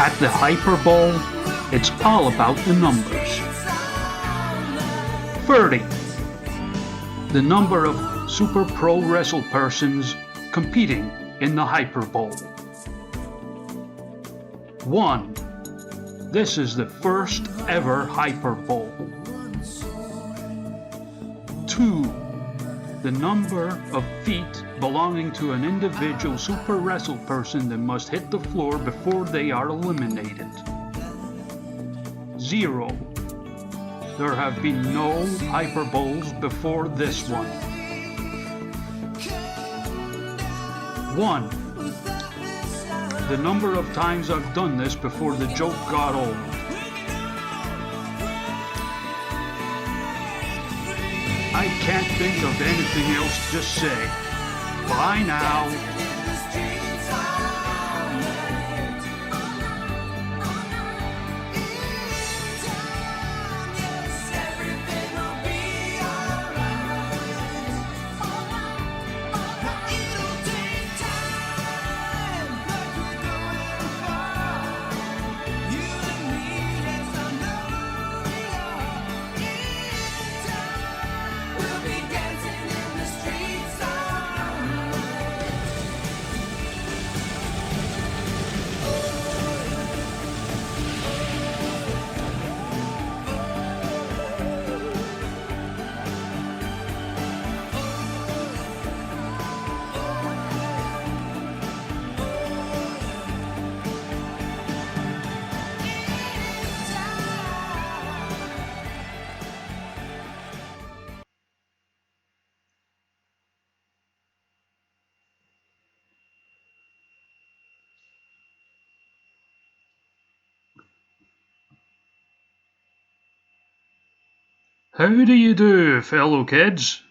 At the Hyperbowl, it's all about the numbers. 30. The number of Super Pro Wrestle persons competing in the Hyperbowl. 1. This is the first ever Hyperbowl. 2. The number of feet belonging to an individual Super Wrestle person that must hit the floor before they are eliminated. 0. There have been no Hyperbowls before this one. 1. The number of times I've done this before the joke got old. I can't think of anything else to say. Bye now. How do you do, fellow kids?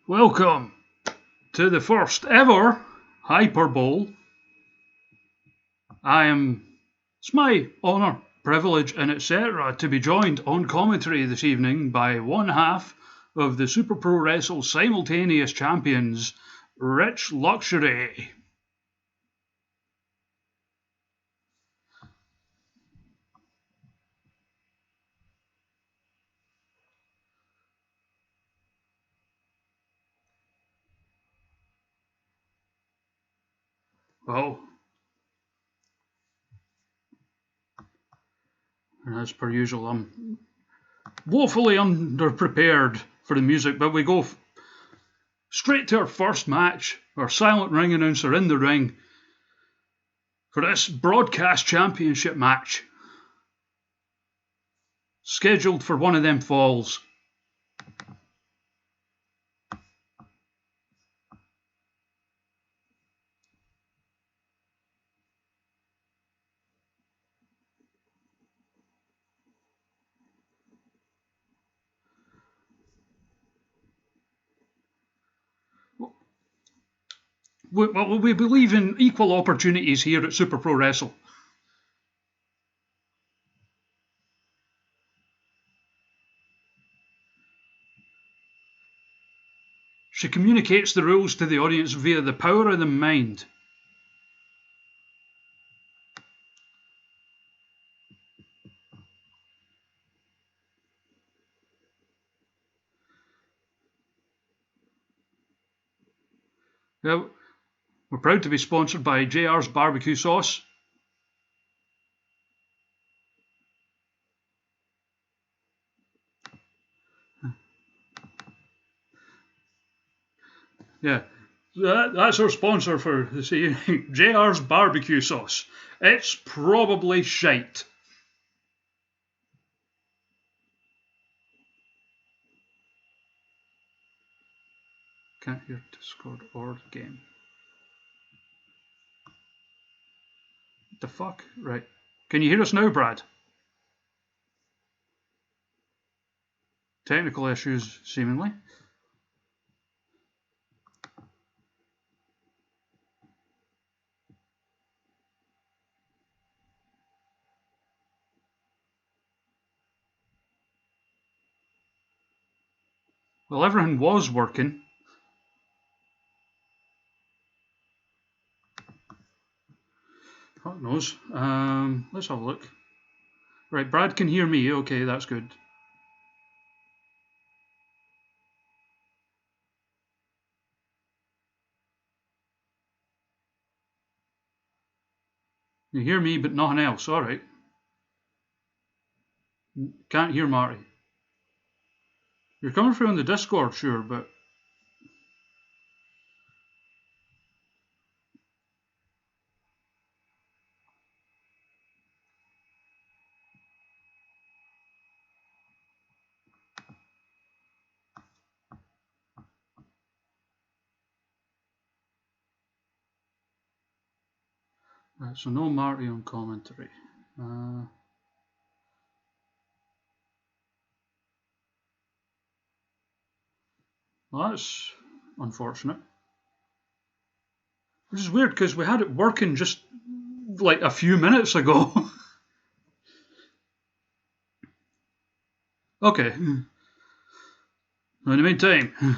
Welcome to the first ever Hyperbowl. It's my honour, privilege and etc. to be joined on commentary this evening by one half of the Super Pro Wrestle simultaneous champions, Rich Luxury. Well, as per usual, I'm woefully underprepared for the music, but we go straight to our first match, our silent ring announcer in the ring for this broadcast championship match. Scheduled for one of them falls. We believe in equal opportunities here at Super Pro Wrestle. She communicates the rules to the audience via the power of the mind. Now, we're proud to be sponsored by JR's Barbecue Sauce. Yeah, that's our sponsor for this evening. JR's Barbecue Sauce. It's probably shite. Can't hear Discord or game. What the fuck? Right. Can you hear us now, Brad? Technical issues, seemingly. Well, everything was working. God knows. Let's have a look. Right, Brad can hear me. Okay, that's good. You hear me, but nothing else. All right. Can't hear Marty. You're coming through on the Discord, sure, but... Right, so no Marty on commentary. Well, that's unfortunate. Which is weird, because we had it working just like a few minutes ago. Okay. In the meantime,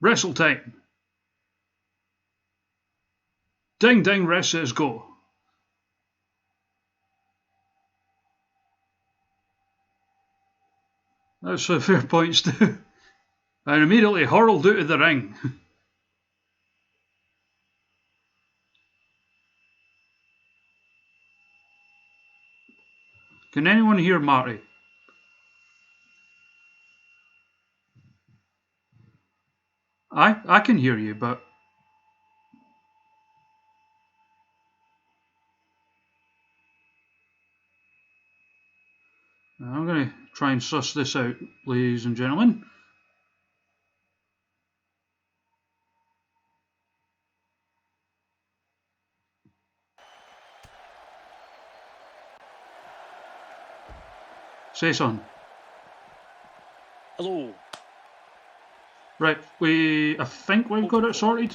wrestle time. Ding ding, rest says go. That's fair points too. And immediately hurled out of the ring. Can anyone hear Marty? I can hear you, but... I'm going to try and suss this out, ladies and gentlemen. Say something. Hello. Right, I think we've got it sorted.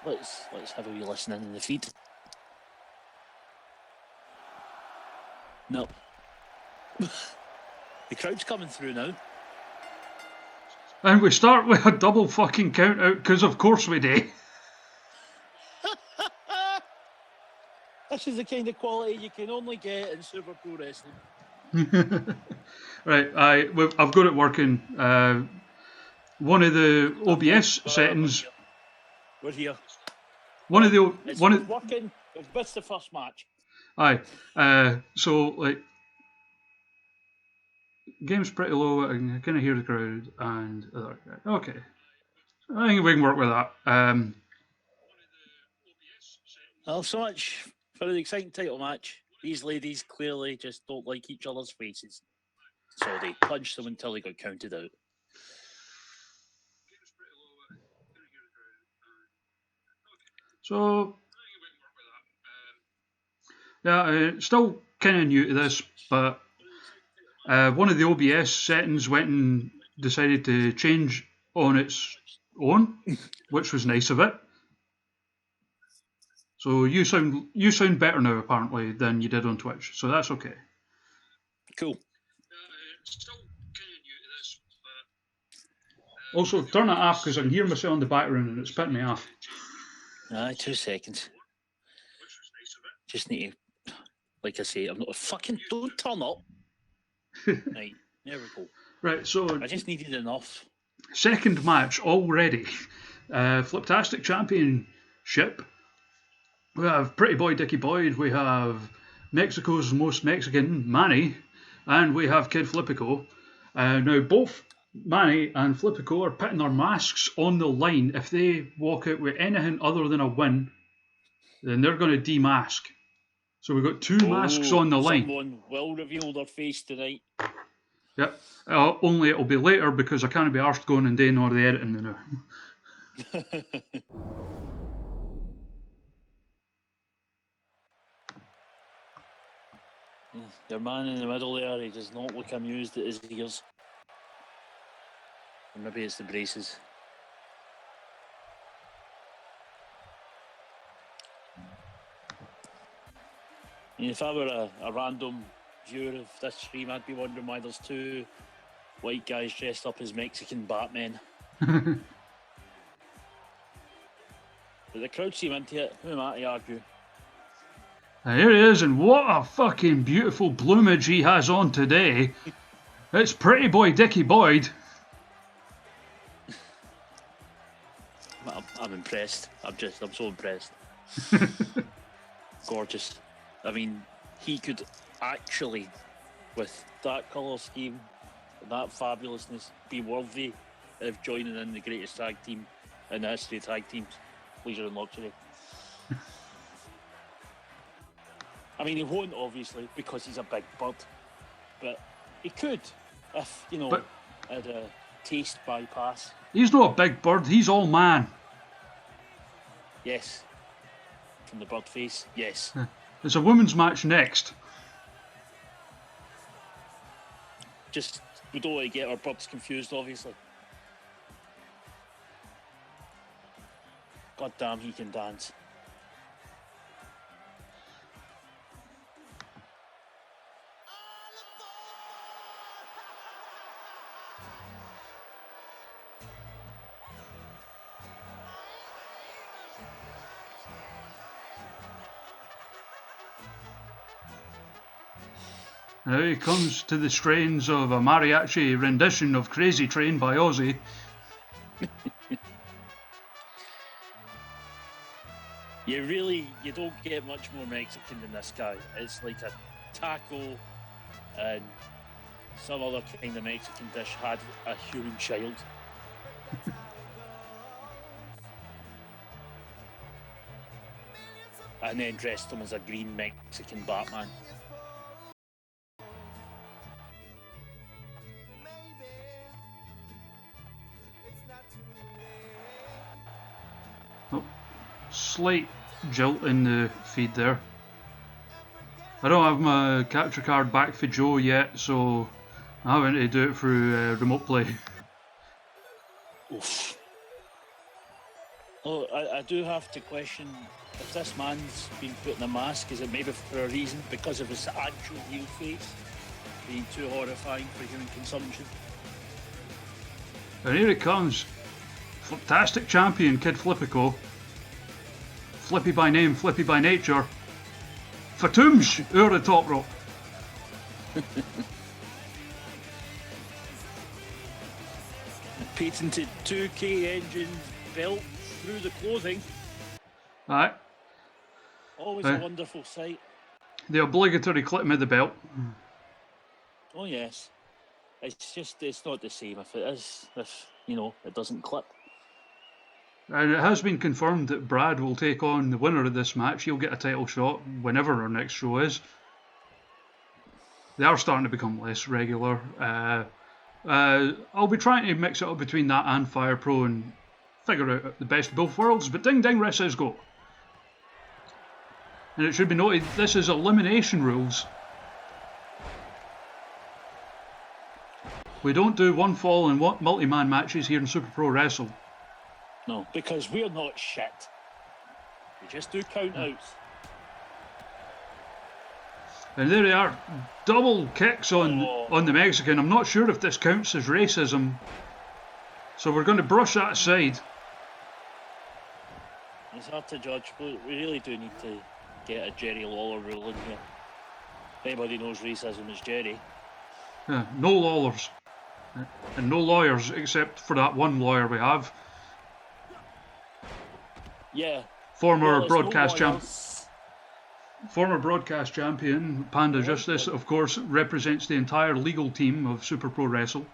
Let's have a wee listening in the feed. No. The crowd's coming through now. And we start with a double fucking count out, because of course we do. This is the kind of quality you can only get in Super Pro Wrestling. Right, I've got it working. One of the OBS settings. We're here. It's one of working. It's the first match. aye. So like game's pretty low. I can kind of hear the crowd, and okay, I think we can work with that. Well, so much for the exciting title match. These ladies clearly just don't like each other's faces, so they punched them until they got counted out. So yeah, still kind of new to this, but one of the OBS settings went and decided to change on its own, which was nice of it. So you sound better now apparently than you did on Twitch, so that's okay. Cool. Also, turn it off because I can hear myself in the background and it's pissing me off. 2 seconds. Just need to, like I say, I'm not fucking. Don't turn up. Right, there we go. Right, so I just needed enough. Second match already. Fliptastic Championship. We have Pretty Boy Dickie Boyd. We have Mexico's most Mexican, Manny. And we have Kid Flippico. Now, both Manny and Flippico are putting their masks on the line. If they walk out with anything other than a win, then they're going to demask. So we've got two masks on the line. Someone will reveal their face tonight. Yep. Only it'll be later because I can't be arsed going and doing all the editing now. Your man in the middle there, he does not look amused at his ears. Or maybe it's the braces. And if I were a random viewer of this stream, I'd be wondering why there's two white guys dressed up as Mexican Batmen. But the crowd seem into it. Who am I to argue? And here he is, and what a fucking beautiful bloomage he has on today. It's Pretty Boy Dickie Boyd. I'm impressed. I'm so impressed. Gorgeous. I mean, he could actually, with that colour scheme, that fabulousness, be worthy of joining in the greatest tag team in the history of tag teams, Leisure and Luxury. I mean, he won't, obviously, because he's a big bird, but he could, if, had a taste bypass. He's not a big bird, he's all man. Yes. From the bird face, yes. It's a women's match next. Just, we don't want to get our birds confused, obviously. God damn, he can dance. Now he comes to the strains of a mariachi rendition of Crazy Train by Ozzy. You don't get much more Mexican than this guy. It's like a taco and some other kind of Mexican dish had a human child. And then dressed him as a green Mexican Batman. Slight jilt in the feed there. I don't have my capture card back for Joe yet, so I'm having to do it through remote play. Oof. Oh, I do have to question if this man's been put in a mask, is it maybe for a reason? Because of his actual real face being too horrifying for human consumption? And here it comes. Fantastic champion, Kid Flippico. Flippy by name, flippy by nature. Fatumsh over the top rope. Patented 2K engine belt through the clothing. Aye. Always a wonderful sight. The obligatory clip of the belt. Oh yes. It's not the same if it is, if, you know, it doesn't clip. And it has been confirmed that Brad will take on the winner of this match. He'll get a title shot whenever our next show is. They are starting to become less regular. I'll be trying to mix it up between that and Fire Pro and figure out the best of both worlds. But ding ding, rest says go. And it should be noted, this is elimination rules. We don't do one fall and multi-man matches here in Super Pro Wrestle. No, because we're not shit. We just do count-outs. And there they are, double kicks on the Mexican. I'm not sure if this counts as racism, so we're going to brush that aside. It's hard to judge, but we really do need to get a Jerry Lawler rule in here. If anybody knows racism, it's Jerry. Yeah, no Lawlers. And no lawyers, except for that one lawyer we have. Yeah. Former broadcast champion, Panda Justice, of course, represents the entire legal team of Super Pro Wrestle.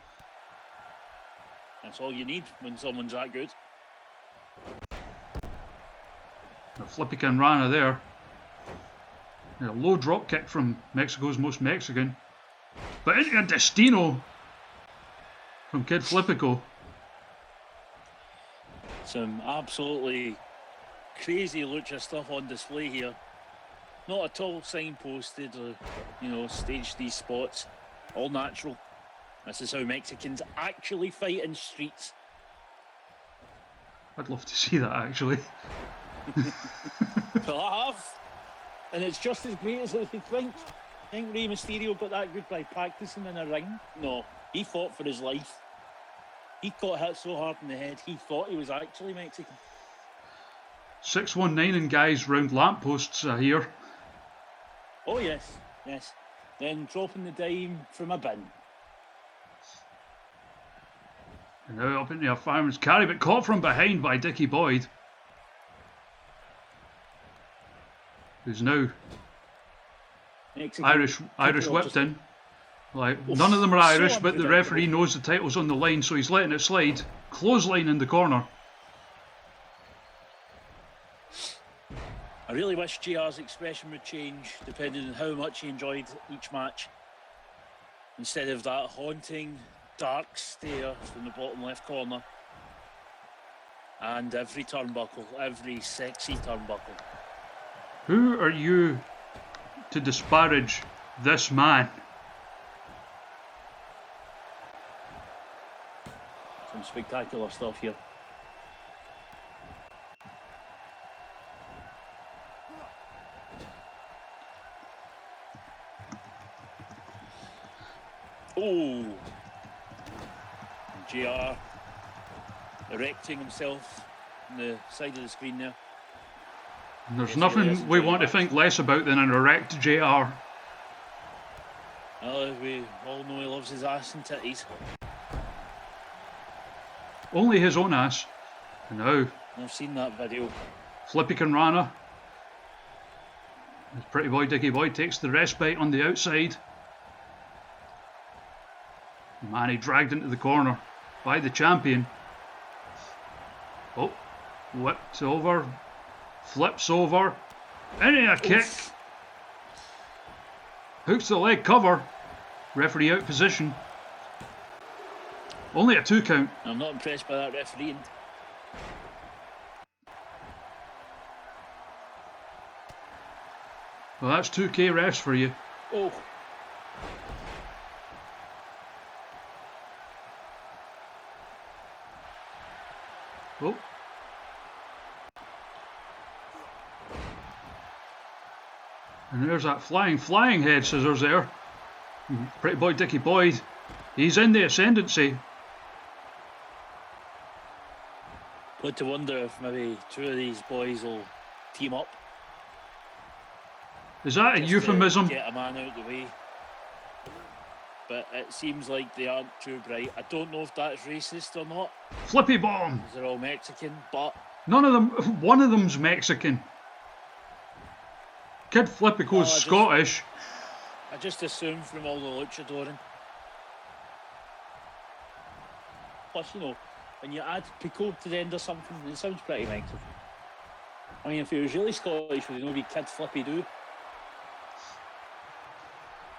That's all you need when someone's that good. A flippy Rana there. A low drop kick from Mexico's most Mexican. But into a Destino from Kid Flippico. Some absolutely crazy lucha stuff on display here. Not at all signposted or, you know, staged these spots. All natural. This is how Mexicans actually fight in streets. I'd love to see that, actually. Well, I have. And it's just as great as you think. I think Rey Mysterio got that good by practicing in a ring. No, he fought for his life. He got hit so hard in the head, he thought he was actually Mexican. 619 guys round lampposts here. Oh yes, yes. Then dropping the dime from a bin. And now up into a fireman's carry, but caught from behind by Dickie Boyd. Who's now Mexican Irish whipped in. Like, none of them are Irish, but the referee knows the title's on the line, so he's letting it slide. Clothesline in the corner. I really wish JR's expression would change depending on how much he enjoyed each match. Instead of that haunting, dark stare from the bottom left corner. And every turnbuckle, every sexy turnbuckle. Who are you to disparage this man? Some spectacular stuff here. Oh, JR erecting himself on the side of the screen there. And there's nothing we want to think less about than an erect JR. Well, we all know he loves his ass and titties. Only his own ass. And now, I've seen that video. Flippy Rana. His pretty boy Dickie Boy takes the respite on the outside. Man, he dragged into the corner by the champion. Oh, whipped over, flips over, into a kick. Hooks the leg cover. Referee out position. Only a 2 count. I'm not impressed by that refereeing. Well, that's 2K refs for you. Oh. Oh. And there's that flying head scissors there. Pretty boy Dickie Boyd. He's in the ascendancy. But to wonder if maybe 2 of these boys will team up. Is that a euphemism? Get a man out of the way. But it seems like they aren't too bright. I don't know if that's racist or not. Flippy bomb. They're all Mexican, but None of them. One of them's Mexican. Kid Flippico's Scottish. I just assumed from all the luchadoring. Plus, you know, when you add Pico to the end of something, it sounds pretty Mexican. I mean, if he was really Scottish, would he not be Kid Flippy Doo?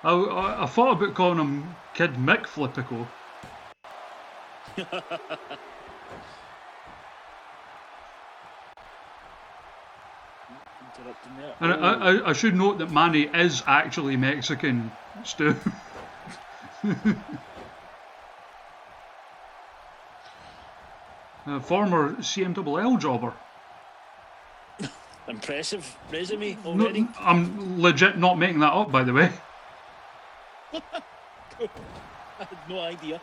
I thought about calling him Kid Mick Flippico. And I should note that Manny is actually Mexican, Stu. A former CMLL jobber. Impressive resume already. No, I'm legit not making that up, by the way. I had no idea.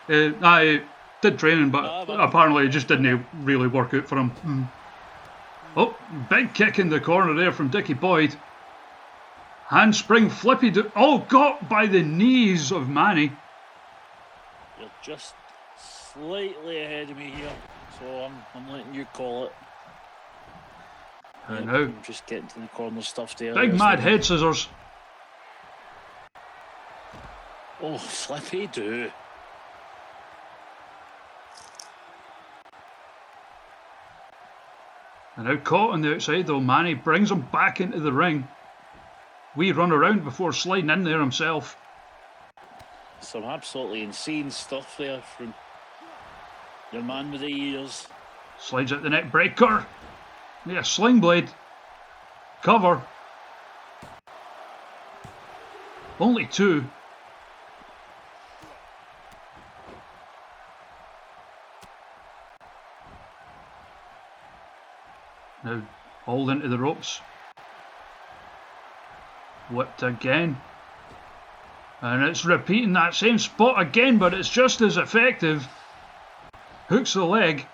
I did training, but apparently it just didn't really work out for him. Oh, big kick in the corner there from Dickie Boyd. Handspring flippy. Got by the knees of Manny. You're just slightly ahead of me here, so I'm letting you call it. And now, I'm just getting to the corner stuff there. Big mad head scissors. Oh, Flippy Doo. And now caught on the outside though, Manny brings him back into the ring. We run around before sliding in there himself. Some absolutely insane stuff there from your man with the ears. Slides out the neck breaker. Yeah, sling blade. Cover. Only two. Now hauled into the ropes. Whipped again. And it's repeating that same spot again, but it's just as effective. Hooks the leg.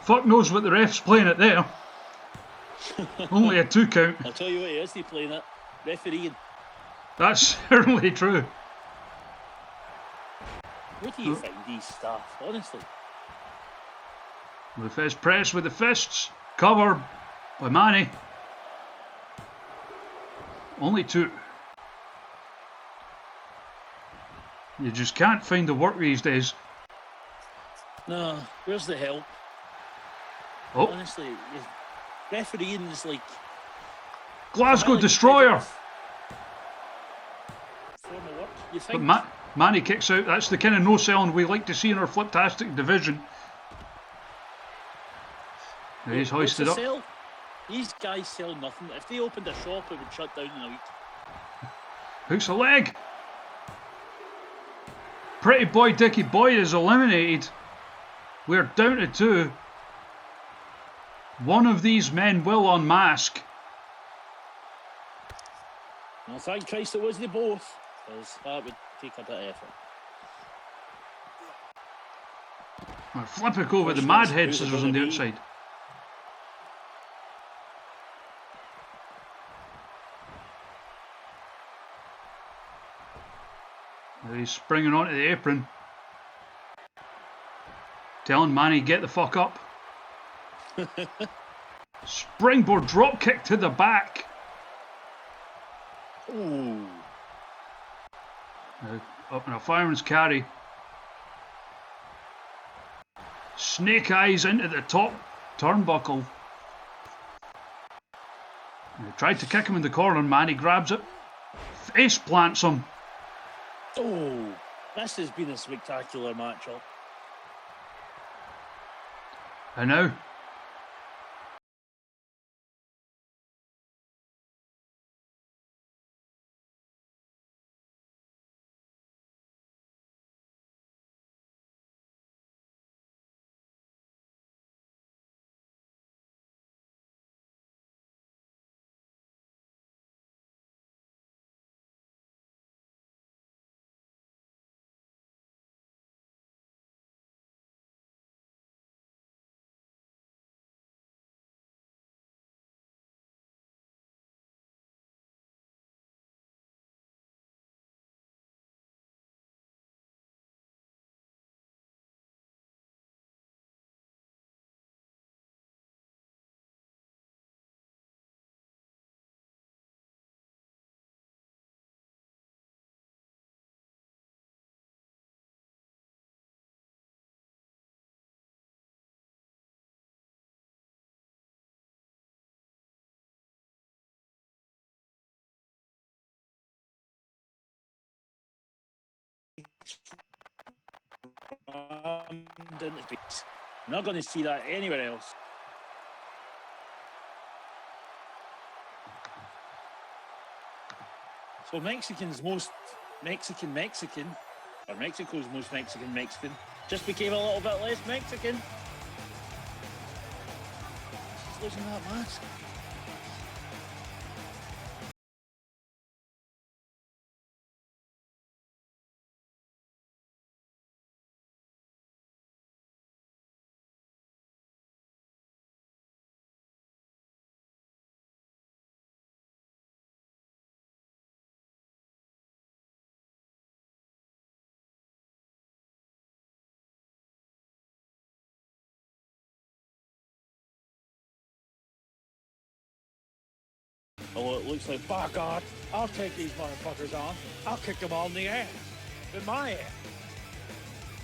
Fuck knows what the ref's playing it there. Only a 2 count. I'll tell you what he is playing it. Refereeing. That's certainly true. Where do you find these staff, honestly? The fist press with the fists. Cover by Manny. Only 2. You just can't find the work these days. No, where's the help? Oh. Honestly, refereeing is like... Glasgow Destroyer! Form of work, you think? But Manny kicks out. That's the kind of no-selling we like to see in our Fliptastic division. Now he's hoisted up. Sell? These guys sell nothing. If they opened a shop, it would shut down in a week. Hooks a leg. Pretty boy Dickie Boy is eliminated. We're down to 2. One of these men will unmask. Well, thank Christ it wasn't both, because that would take a bit of effort. Flippico with the mad head scissors on the outside. Now he's springing onto the apron. Telling Manny, get the fuck up. Springboard drop kick to the back. Ooh. Now up in a fireman's carry. Snake eyes into the top turnbuckle. He tried to kick him in the corner, Manny grabs it. Face plants him. Oh, this has been a spectacular matchup. And now into space. I'm not going to see that anywhere else. So Mexico's most Mexican, or Mexico's most Mexican, just became a little bit less Mexican. She's losing that mask. Oh, it looks like, by God, I'll take these motherfuckers on. I'll kick them all in the ass. In my ass.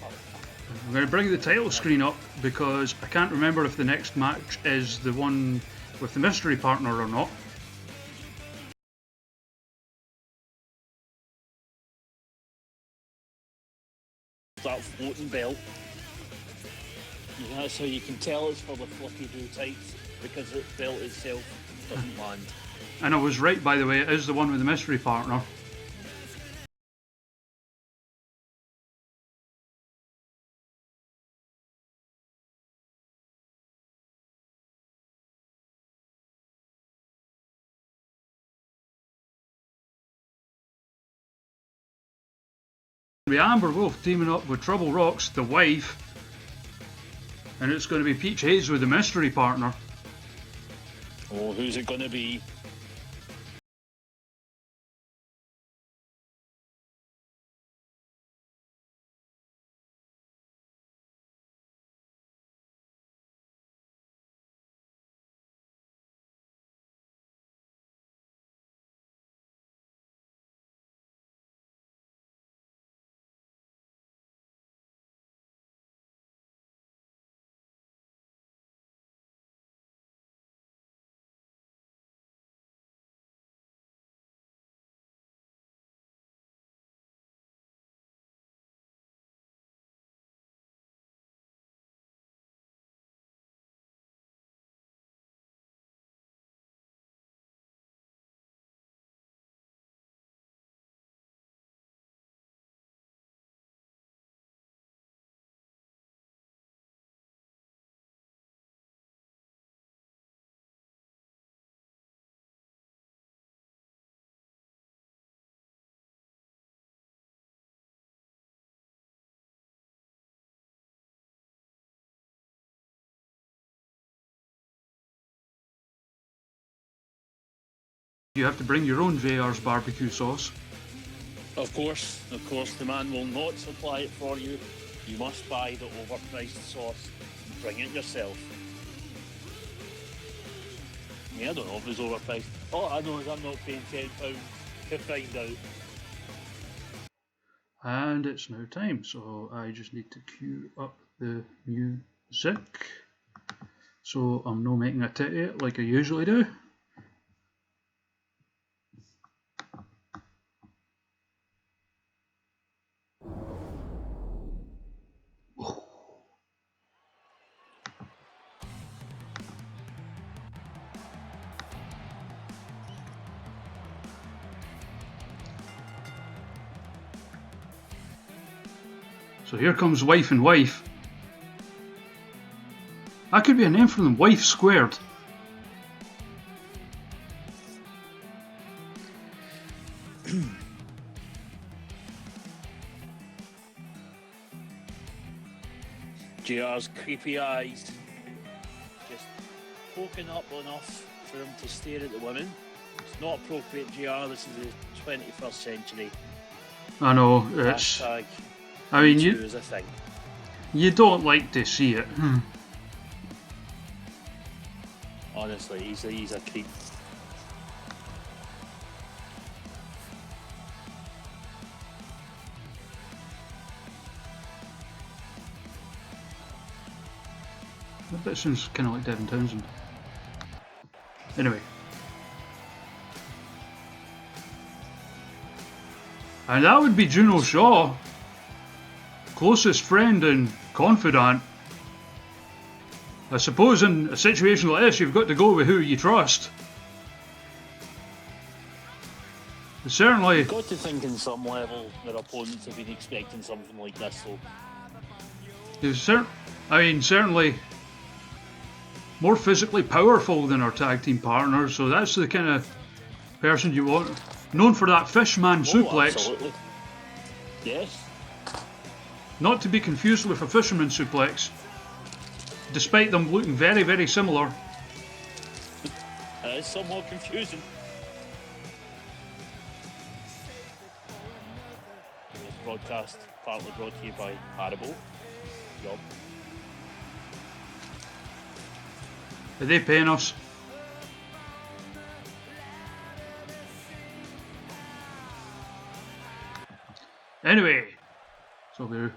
I'm going to bring the title screen up because I can't remember if the next match is the one with the mystery partner or not. That floating belt. Yeah, that's how you can tell it's for the flippy blue tights, because the belt itself doesn't land. And I was right, by the way, it is the one with the mystery partner. Amber Wolf teaming up with Trouble Rocks, the wife, and it's going to be Peach Hayes with the mystery partner. Oh, who's it going to be? You have to bring your own JR's barbecue sauce. Of course, the man will not supply it for you. You must buy the overpriced sauce and bring it yourself. Yeah, I don't know if it's overpriced. All I know is I'm not paying £10 to find out. And it's now time, so I just need to cue up the music. So I'm not making a titty like I usually do. So here comes Wife and Wife. That could be a name for them, Wife Squared. JR's creepy eyes just poking up enough for him to stare at the women. It's not appropriate, JR. This is the 21st century. I know, it's... Hashtag I mean, is a thing. You don't like to see it. Honestly, he's a creep. That sounds kind of like Devin Townsend. Anyway. And that would be Juno Shaw. closest friend and confidant. I suppose in a situation like this, you've got to go with who you trust. Certainly. You've got to think in some level their opponents have been expecting something like this, though. Certainly more physically powerful than our tag team partners, so that's the kind of person you want. Known for that fishman suplex. Absolutely. Yes. Not to be confused with a fisherman suplex, despite them looking very, very similar. It is somewhat confusing. This broadcast partly brought to you by Hyperbowl. Job. Are they paying us? Anyway, so the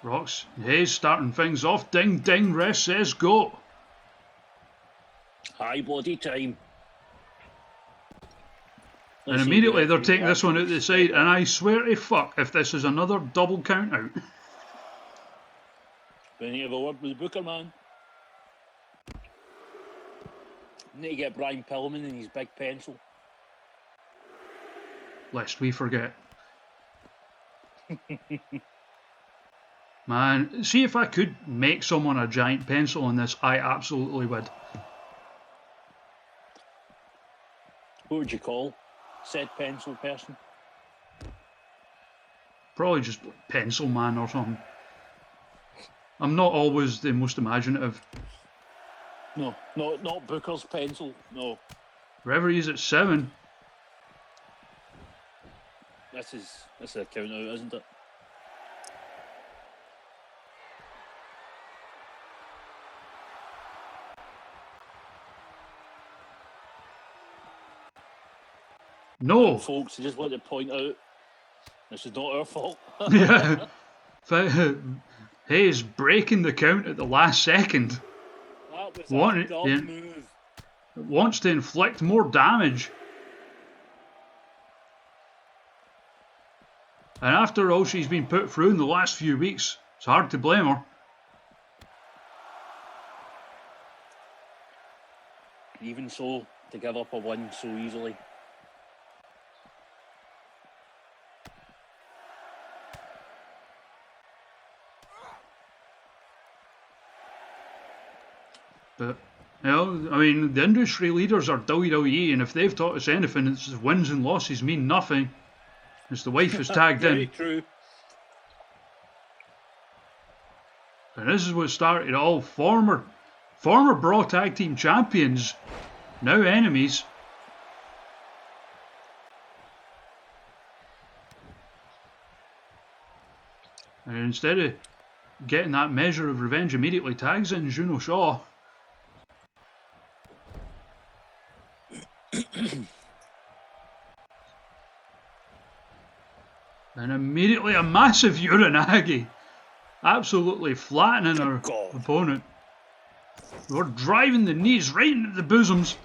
Rocks and Hayes starting things off. Ding ding, ref says go. High body time. And immediately they're taking this one out the side, and I swear to fuck if this is another double count out. We need to have a word with the Booker, man. Need to get Brian Pillman and his big pencil. Lest we forget. Man, see if I could make someone a giant pencil on this, I absolutely would. What would you call said pencil person? Probably just Pencil Man or something. I'm not always the most imaginative. No, not Booker's pencil, no. Wherever he's at 7. This is a count out, isn't it? No! Folks, I just want to point out, this is not our fault. Yeah. Hayes breaking the count at the last second. That was a dumb move. Wants to inflict more damage. And after all she's been put through in the last few weeks, it's hard to blame her. Even so, to give up a win so easily. But, you know, I mean, the industry leaders are WWE, and if they've taught us anything, it's wins and losses mean nothing. As the wife is tagged Very in. True. And this is what started it all. Former Brawl Tag Team Champions, now enemies. And instead of getting that measure of revenge immediately, tags in Juno Shaw. And immediately a massive Uranagi, absolutely flattening her opponent. We're driving the knees right into the bosoms.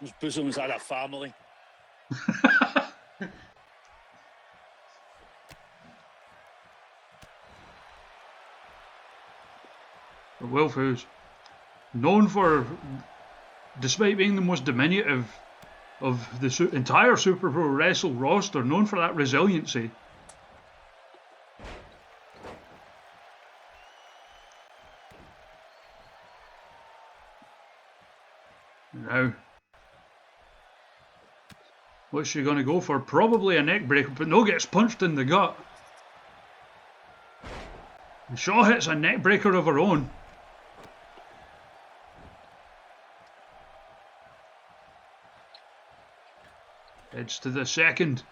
Those bosoms had a family. Wilf, who's known for, despite being the most diminutive of the entire Super Pro Wrestle roster, known for that resiliency. Now, what's she going to go for? Probably a neck breaker, but no, gets punched in the gut. And Shaw hits a neck breaker of her own. Heads to the second.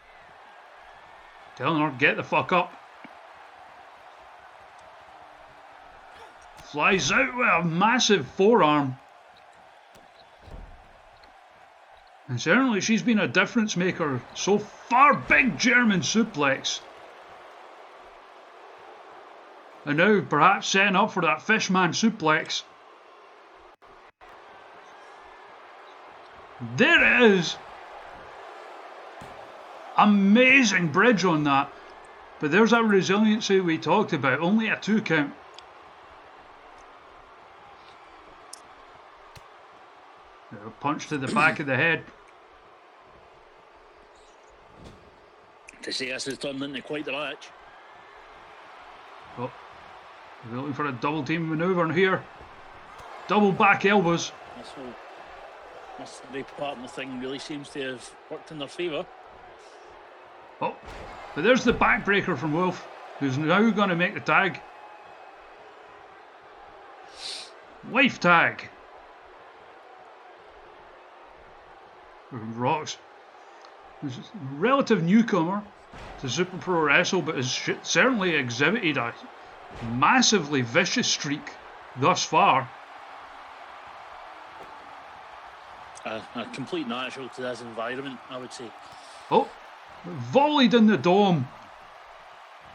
Telling her, get the fuck up. Flies out with a massive forearm. And certainly she's been a difference maker so far. Big German suplex. And now perhaps setting up for that fishman suplex. There it is. Amazing bridge on that. But there's that resiliency we talked about. Only a 2 count. A punch to the back of the head. To say this has turned into quite the match. Oh, we're looking for a double team manoeuvre here. Double back elbows. This whole mystery partner thing really seems to have worked in their favour. Oh, but there's the backbreaker from Wolf, who's now going to make the tag. Wife tag. Rocks. He's a relative newcomer to Super Pro Wrestle, but has certainly exhibited a massively vicious streak thus far. A complete natural to this environment, I would say. Oh, volleyed in the dome.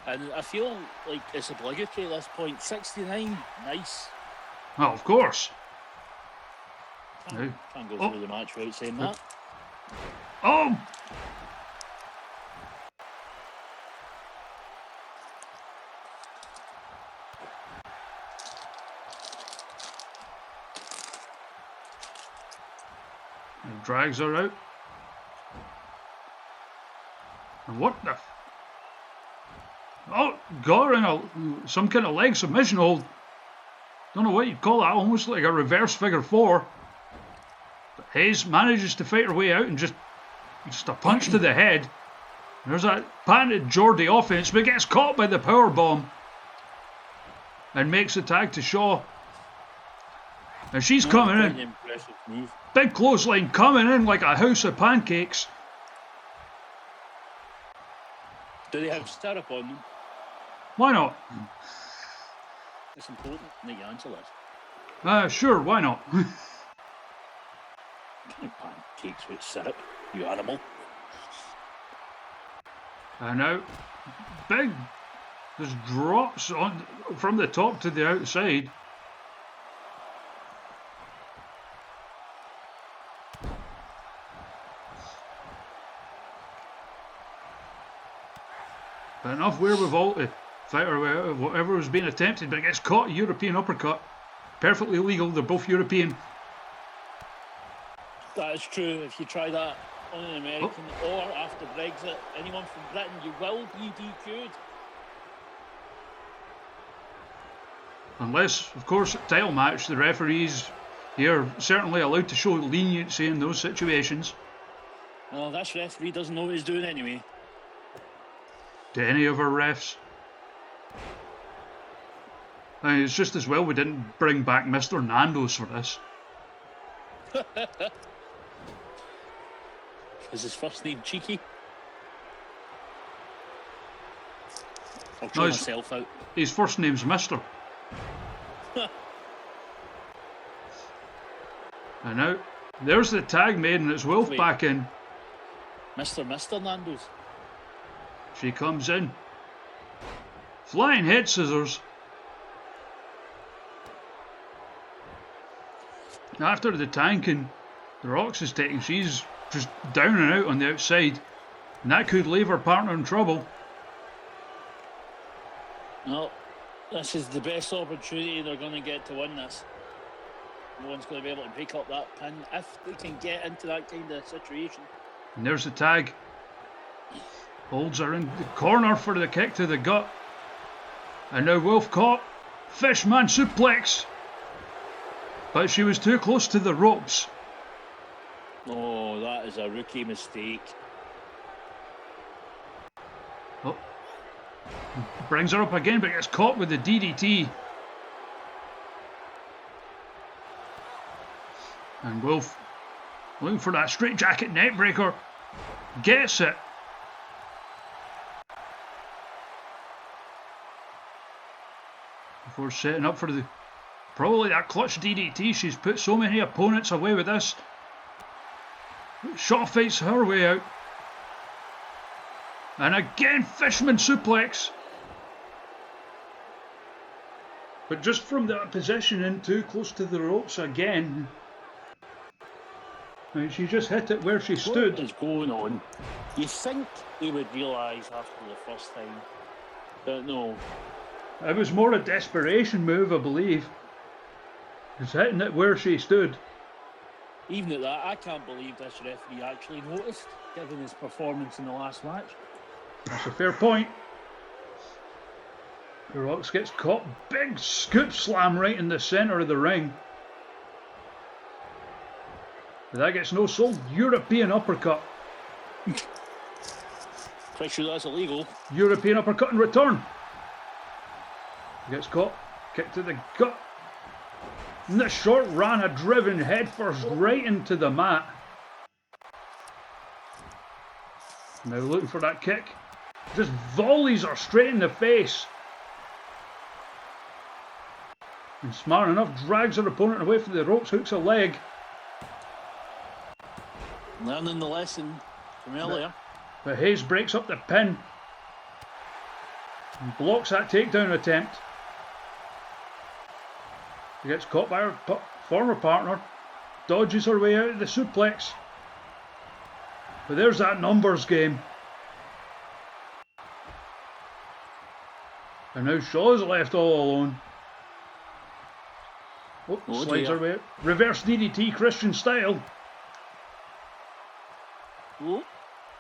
And I feel like it's obligatory at this point. 69, nice. Oh, of course. Can't go through the match without saying that. Oh! And drags her out. And what the... Oh, got her in some kind of leg submission hold. Don't know what you'd call that, almost like a reverse figure 4. But Hayes manages to fight her way out and just a punch to the head. There's that patented Geordie offense, but gets caught by the power bomb and makes the tag to Shaw. And she's coming in. Big clothesline coming in like a house of pancakes. Do they have stirrup on them? Why not? It's important that you answer this. Sure, why not? Pancakes with syrup, you animal. And now, big, there's drops on from the top to the outside. But enough wherewithal to fight her way out of whatever was being attempted, but it gets caught. European uppercut. Perfectly legal, they're both European. That is true. If you try that on an American or after Brexit, anyone from Britain, you will be DQ'd. Unless, of course, at title match, the referees here are certainly allowed to show leniency in those situations. Well, this referee doesn't know what he's doing anyway. To any of our refs. I mean, it's just as well we didn't bring back Mr. Nando's for this. Is his first name Cheeky? I'll try myself out. His first name's Mr. And now, there's the tag made and it's Wolf back in. Mr. Nando's. She comes in. Flying head scissors. After the tanking the Rocks is taking, she's just down and out on the outside. And that could leave her partner in trouble. No, this is the best opportunity they're going to get to win this. No one's going to be able to pick up that pin if they can get into that kind of situation. And there's the tag. Holds her in the corner for the kick to the gut. And now Wolf caught. Fishman suplex. But she was too close to the ropes. Oh, that is a rookie mistake. Oh. Brings her up again, but gets caught with the DDT. And Wolf looking for that straight jacket neck breaker. Gets it. Before setting up for the probably that clutch DDT. She's put so many opponents away with this. Shaw fights her way out. And again, Fishman suplex. But just from that position in too close to the ropes again. And she just hit it where she stood. What is going on? You think he would realise after the first time, but no. It was more a desperation move, I believe. Just hitting it where she stood. Even at that, I can't believe this referee actually noticed, given his performance in the last match. That's a fair point. Rocks gets caught. Big scoop slam right in the centre of the ring. But that gets no sold. European uppercut. Pretty sure that's illegal. European uppercut in return. Gets caught. Kick to the gut. And the short Rana driven headfirst right into the mat. Now looking for that kick. Just volleys her straight in the face. And smart enough, drags her opponent away from the ropes, hooks a leg. Learning the lesson from earlier. But Hayes breaks up the pin. And blocks that takedown attempt. She gets caught by her former partner. Dodges her way out of the suplex. But there's that numbers game. And now Shaw's left all alone. Oh, slides her way out. Reverse DDT Christian style. Oh.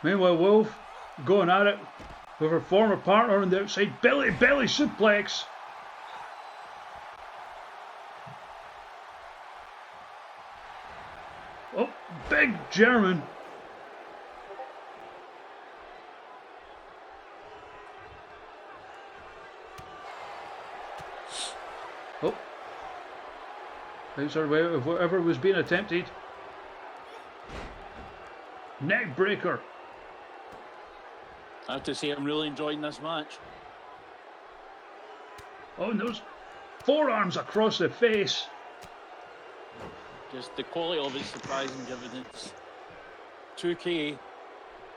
Meanwhile, Wolf going at it with her former partner on the outside. Belly suplex. Oh, big German. Oh. How's her way out of whatever was being attempted. Neck breaker. I have to say, I'm really enjoying this match. Oh, and those forearms across the face. Just the quality of it surprising, given it's 2K.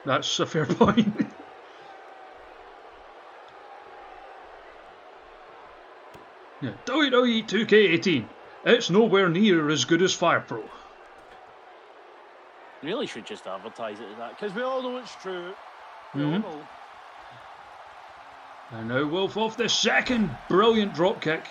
That's a fair point. Yeah, WWE 2K18. It's nowhere near as good as Fire Pro. Really should just advertise it as that, because we all know it's true. We all know. And now Wolf off the second brilliant drop kick.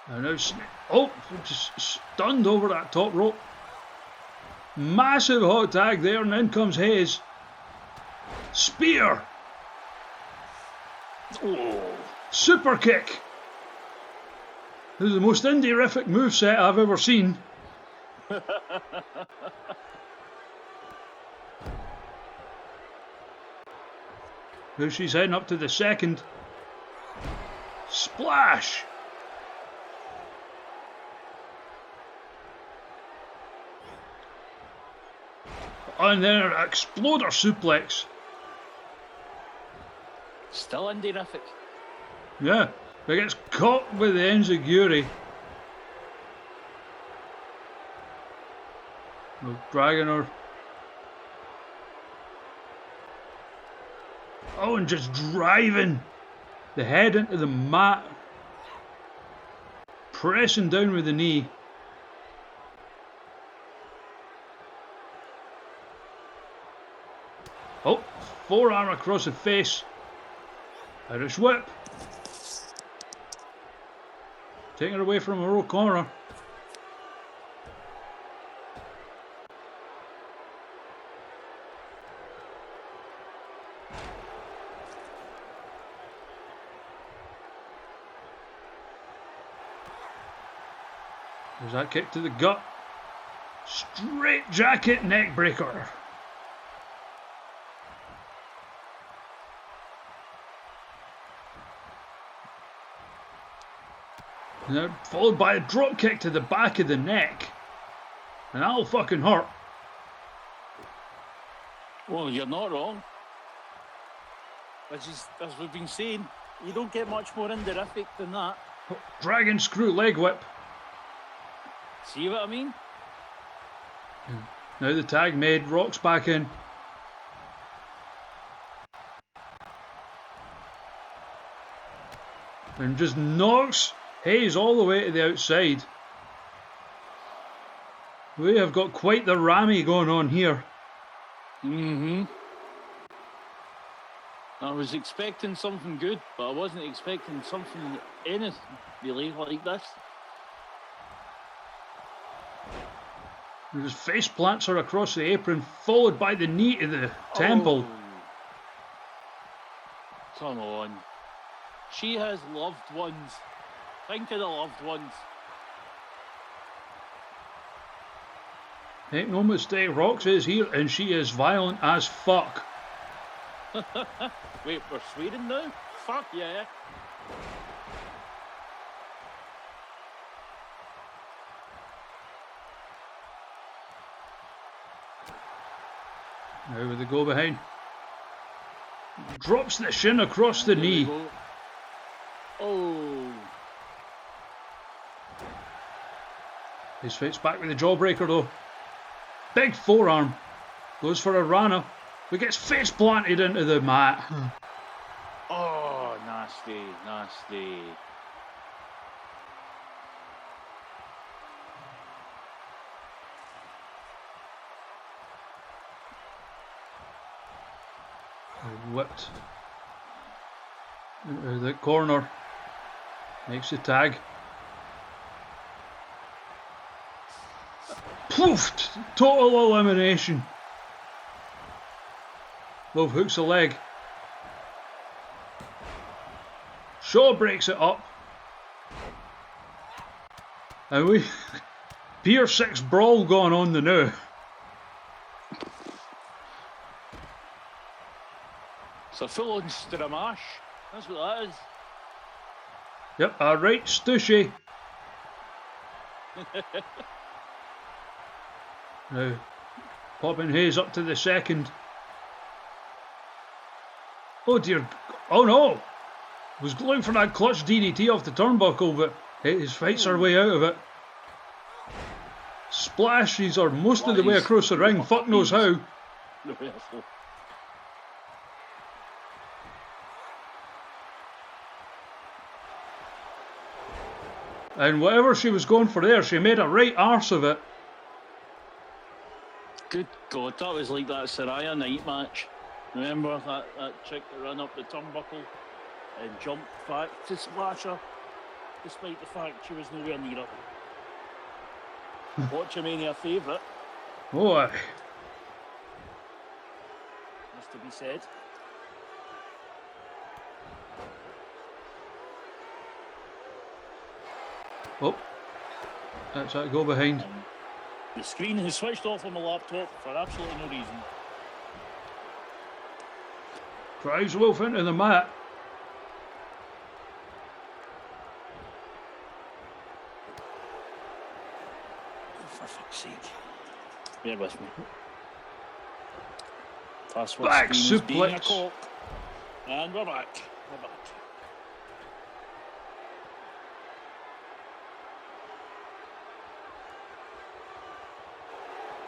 And now just stunned over that top rope. Massive hot tag there, and in comes Hayes. Spear. Oh, super kick. This is the most indie-rific moveset I've ever seen. Now she's heading up to the second. Splash. And then an exploder suplex. Still indie-rific. Yeah, but gets caught with the enziguri. Dragging her. Oh, and just driving the head into the mat. Pressing down with the knee. Oh, forearm across the face. Irish whip. Taking her away from her own corner. There's that kick to the gut. Straight jacket neck breaker. And then followed by a drop kick to the back of the neck. And that'll fucking hurt. Well, you're not wrong. As we've been saying, you don't get much more indie-rific than that. Dragon screw leg whip. See what I mean? Now the tag made, Rock's back in. and just knocks Hayes all the way to the outside. We have got quite the rammy going on here. I was expecting something good, but I wasn't expecting something anything really like this. He just face plants her across the apron, followed by the knee to the temple. Oh. Come on. She has loved ones. Think of the loved ones. Make no mistake, Roxy is here and she is violent as fuck. Wait, we're swearing now? Fuck yeah. Now with the go behind. Drops the shin across the knee. Oh. His fights back with the jawbreaker though. Big forearm. Goes for a Rana. But gets face planted into the mat. Oh, nasty, nasty. Whipped into the corner. Makes the tag. Poofed! Total elimination. Wolf hooks a leg. Shaw breaks it up. And we Pier 6 brawl going on the now. It's a full-on stramash. That's what that is. Yep, a right stushy. Now, popping Hayes up to the second. Oh dear. Oh no! Was looking for that clutch DDT off the turnbuckle, but Hayes fights her way out of it. Splashes her most of the way across the ring. Fuck knows how. And whatever she was going for there, she made a right arse of it. Good God, that was like that Saraya night match. Remember that chick that ran up the turnbuckle and jumped back to splash her, despite the fact she was nowhere near her. Watchamania favourite. Oh, aye. Has to be said. Oh, that's that go behind. The screen has switched off on my laptop for absolutely no reason. Drives Wolf into the mat. Oh, for fuck's sake. Bear with me. Password Back screen is being a suplex. cock. And we're back. We're back.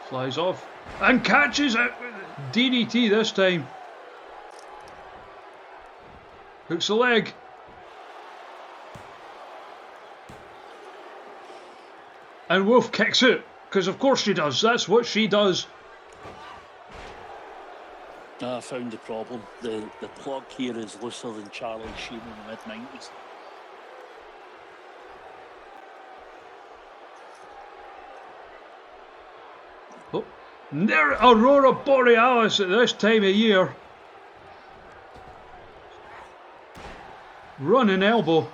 Flies off and catches it with DDT this time. Hooks the leg. And Wolf kicks it, because of course she does. That's what she does. I found the problem. The plug here is looser than Charlie Sheen in the mid-90s. Oh, there, Aurora Borealis at this time of year. Running elbow.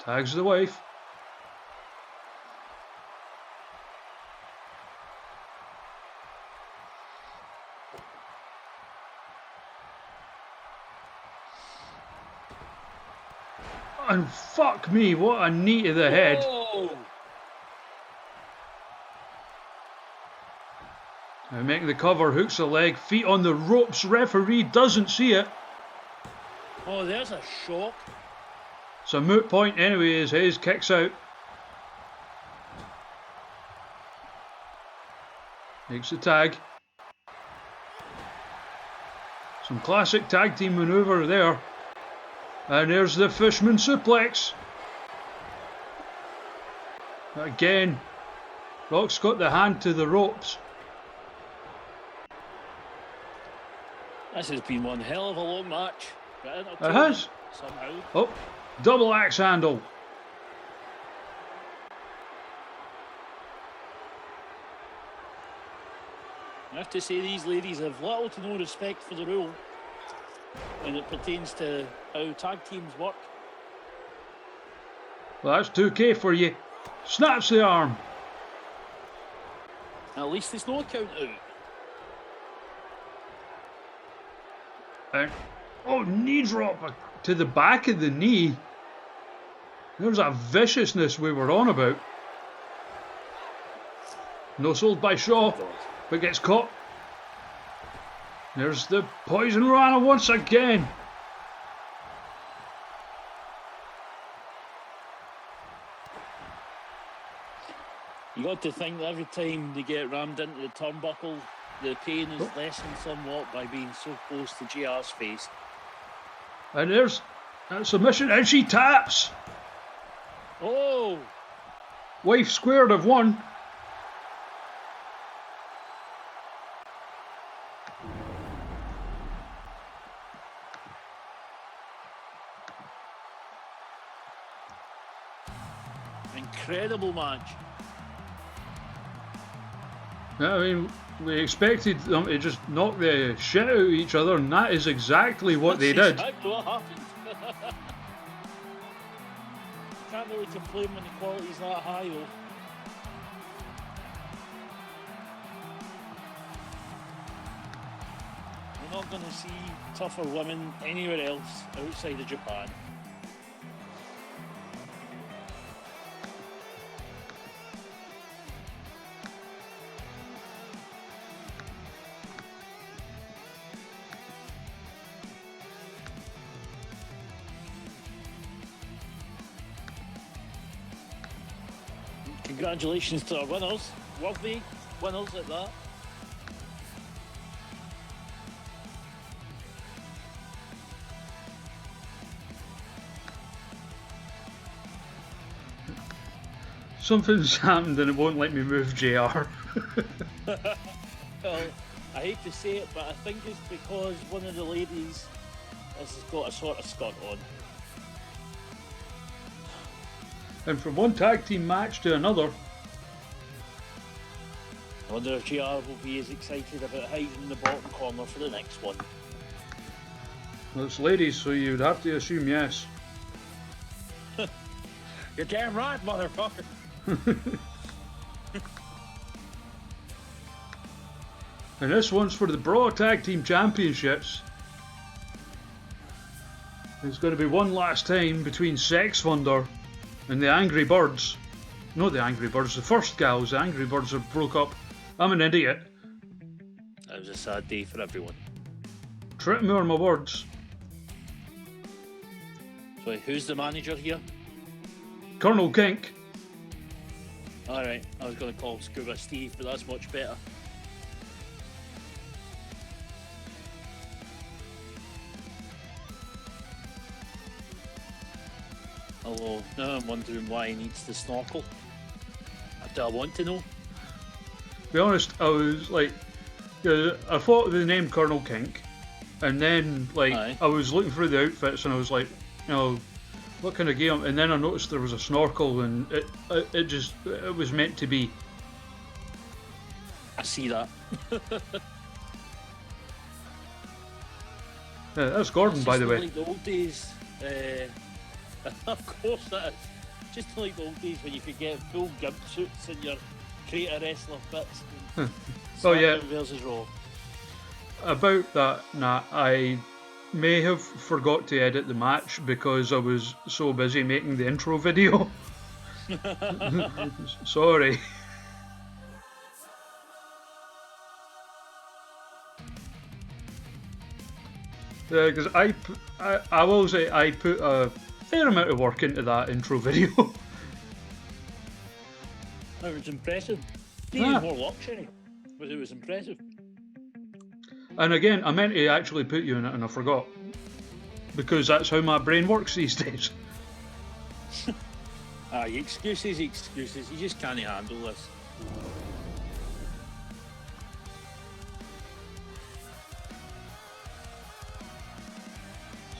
Tags the wife. And fuck me, what a knee to the head. Oh! Now making the cover, hooks the leg, feet on the ropes, referee doesn't see it. Oh, there's a shock. It's a moot point anyway as Hayes kicks out. Makes the tag. Some classic tag team maneuver there. And there's the Fishman suplex. Again, Rock's got the hand to the ropes. This has been one hell of a long match. It has. Somehow. Oh, double axe handle. I have to say these ladies have little to no respect for the rule when it pertains to how tag teams work. Well, that's 2K for you. Snaps the arm. At least there's no count out. And, oh, knee drop to the back of the knee. There's that viciousness we were on about. No sold by Shaw, but gets caught. There's the poison rana once again. You got to think that every time they get rammed into the turnbuckle, the pain is lessened somewhat by being so close to JR's face. And there's a submission, and she taps. Oh! Wife squared of one. Incredible match. I mean, we expected them to just knock the shit out of each other, and that is exactly what they did. Exactly what happened. Can't really complain when the quality's that high, though. We're not going to see tougher women anywhere else outside of Japan. Congratulations to our winners, worthy winners at that. Something's happened and it won't let me move JR. Well, I hate to say it, but I think it's because one of the ladies has got a sort of skirt on. And from one tag team match to another. I wonder if JR will be as excited about hiding in the bottom corner for the next one. Well, it's ladies, so you'd have to assume yes. You're damn right, motherfucker. And this one's for the Brawl Tag Team Championships. It's going to be one last time between Sex Thunder and the Angry Birds. Not the Angry Birds, the first gals. The Angry Birds have broke up. I'm an idiot. That was a sad day for everyone. Trip me on my words. So who's the manager here? Colonel Kink. Alright, I was going to call Scuba Steve, but that's much better. Although, now I'm wondering why he needs the snorkel. Do I want to know? To be honest, I was like, I thought of the name Colonel Kink, and then like I was looking through the outfits and I was like, you know, what kind of game? And then I noticed there was a snorkel, and it was meant to be. I see that. Yeah, that's Gordon, by the way. Like the old days. Of course that is. Just like the old days when you could get full gimp suits and your creator wrestler bits. Oh yeah. Versus Raw. About that, nah, I may have forgot to edit the match because I was so busy making the intro video. Sorry. Yeah, because I will say I put a fair amount of work into that intro video. That was impressive. Needed more luxury, but it was impressive. And again, I meant to actually put you in it and I forgot. Because that's how my brain works these days. Excuses. You just can't handle this.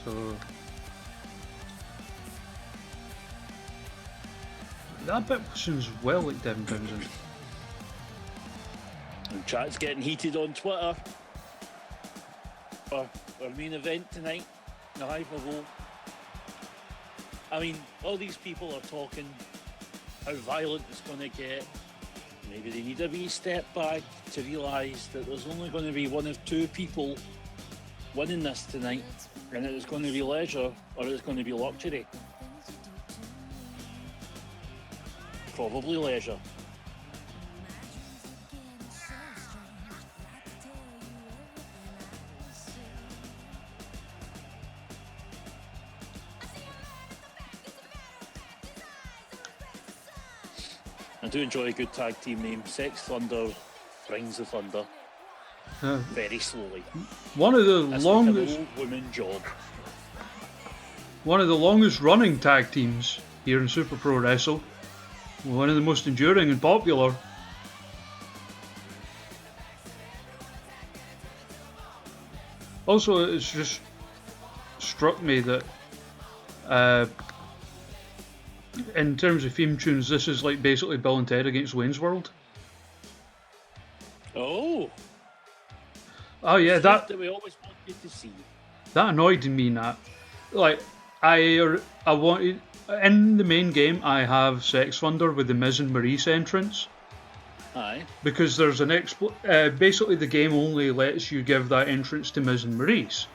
So that bit sounds well like Devin Townsend. And chat's getting heated on Twitter. Our main event tonight, the Hyperbowl. I mean, all these people are talking how violent it's going to get. Maybe they need a wee step back to realise that there's only going to be one of two people winning this tonight, and it's going to be leisure or it's going to be luxury. Probably leisure. I do enjoy a good tag team name. Sex Thunder brings the thunder. Very slowly. One of the That's longest, like an old woman job. one of the longest running tag teams here in Super Pro Wrestle. One of the most enduring and popular. Also, it's just struck me that in terms of theme tunes, this is like basically Bill and Ted against Wayne's World. Oh yeah, that we always wanted to see. That annoyed me, Nat. Like, I wanted in the main game. I have Sex Thunder with the Miz and Maurice entrance. Aye. Because there's an basically the game only lets you give that entrance to Miz and Maurice,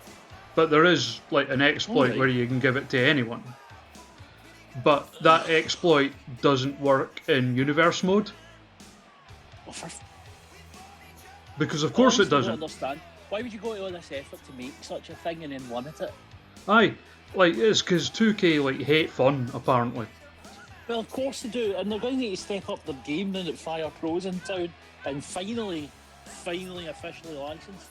but there is like an exploit where you can give it to anyone. But that exploit doesn't work in universe mode. Because of course it doesn't. I don't understand. Why would you go to all this effort to make such a thing and then limit it? Aye, like it's because 2K like hate fun apparently. Well, of course they do, and they're going to need to step up their game now that Fire Pro's in town and finally officially licensed.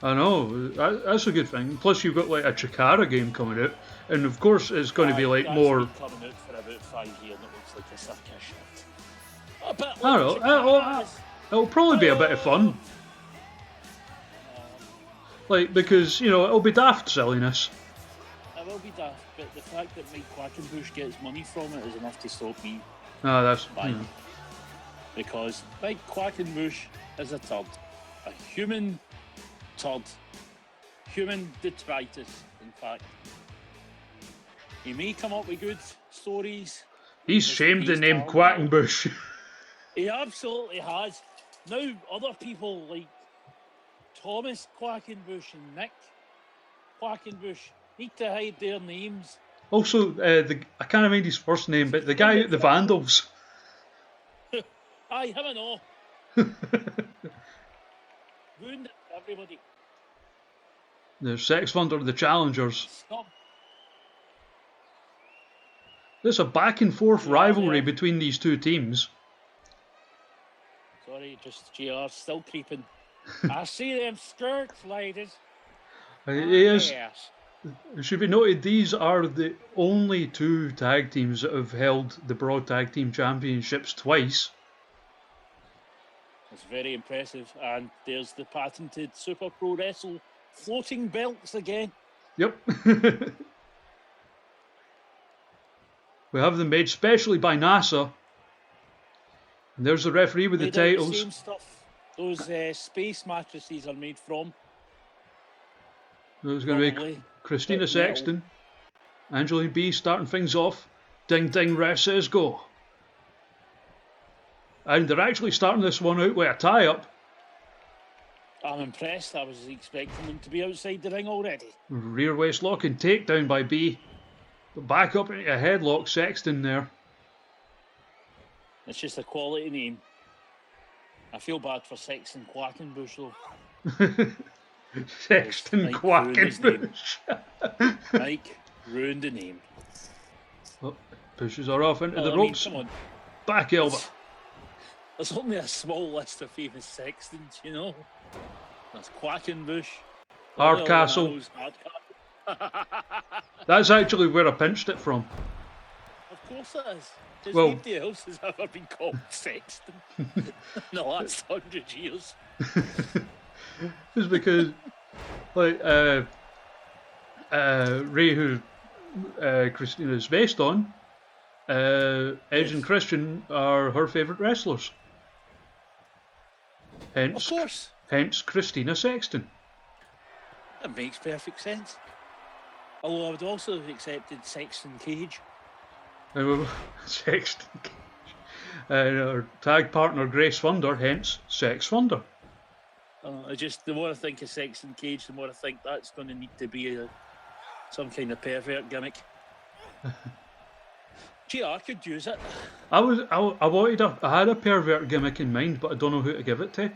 I know, that's a good thing. Plus you've got like a Chikara game coming out, and of course it's going to be like that's more. Been coming out for about 5 years and it looks like a sack of shit. A bit like I don't know. It'll probably be a bit of fun. Like, because, you know, it'll be daft silliness. It will be daft, but the fact that Mike Quackenbush gets money from it is enough to stop me That's buying. Because Mike Quackenbush is a turd. A human turd. Human detritus, in fact. He may come up with good stories. He's shamed the name Quackenbush. He absolutely has. Now other people like Thomas Quackenbush and Nick Quackenbush need to hide their names. Also, I can't remember his first name, but the guy at the Vandals. Aye, him and all. Ruined it for everybody. The Sex Thunder, the Challengers. Stop. There's a back and forth rivalry between these two teams. Sorry, just GR still creeping. I see them skirts, ladies. Yes. It should be noted, these are the only two tag teams that have held the Broad Tag Team Championships twice. It's very impressive. And there's the patented Super Pro Wrestle floating belts again. Yep. We have them made specially by NASA. And there's the referee with the titles. The same stuff those space mattresses are made from. There's going to be Christina Sexton, Angeline B starting things off. Ding ding, ref says go. And they're actually starting this one out with a tie-up. I'm impressed. I was expecting them to be outside the ring already. Rear waist lock and takedown by B. Back up into a headlock, Sexton there. It's just a quality name. I feel bad for Sexton Quackenbush though. Sexton Quackenbush. Mike ruined the name. Oh, pushes her off into the ropes. Come on. Back elbow. There's only a small list of famous Sextons, you know. There's Quackenbush. Hardcastle. That's actually where I pinched it from. Of course it is. Because Well- nobody else has ever been called Sexton in the last 100 years. It's because, like, Ray, who Christina's based on, Edge Yes. and Christian are her favourite wrestlers. Of course. Hence Christina Sexton. It makes perfect sense. Although I would also have accepted Sexton Cage. Sexton Cage. And our tag partner Grace Wonder, hence Sex Wonder. The more I think of Sexton Cage, the more I think that's going to need to be some kind of pervert gimmick. GR could use it. I had a pervert gimmick in mind, but I don't know who to give it to.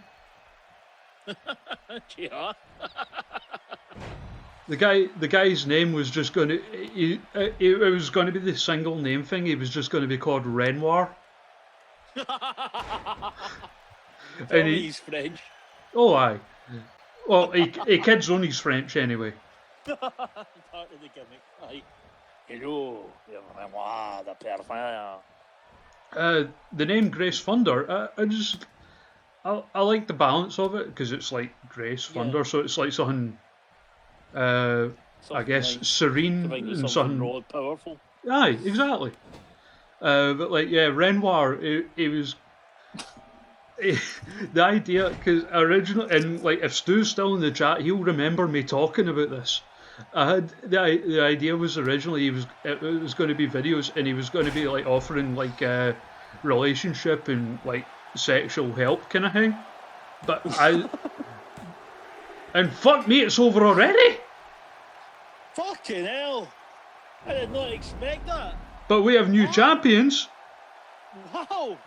GR. The guy's name was just going to. It was going to be the single name thing. He was just going to be called Renoir. And he's French. Oh, aye. Well, he kids on his French anyway. Part of the gimmick. Aye. Hello, Renoir, the pervert. The name Grace Thunder, I like the balance of it because it's like Grace Thunder, so it's like something, I guess, like, serene and something raw and powerful. Aye, exactly. But like, yeah, Renoir, it was the idea because originally, and like, if Stu's still in the chat, he'll remember me talking about this. I had the idea was originally it was going to be videos, and he was going to be like offering like relationship and like sexual help kind of thing. But and fuck me, it's over already. Fucking hell! I did not expect that. But we have new champions. Wow!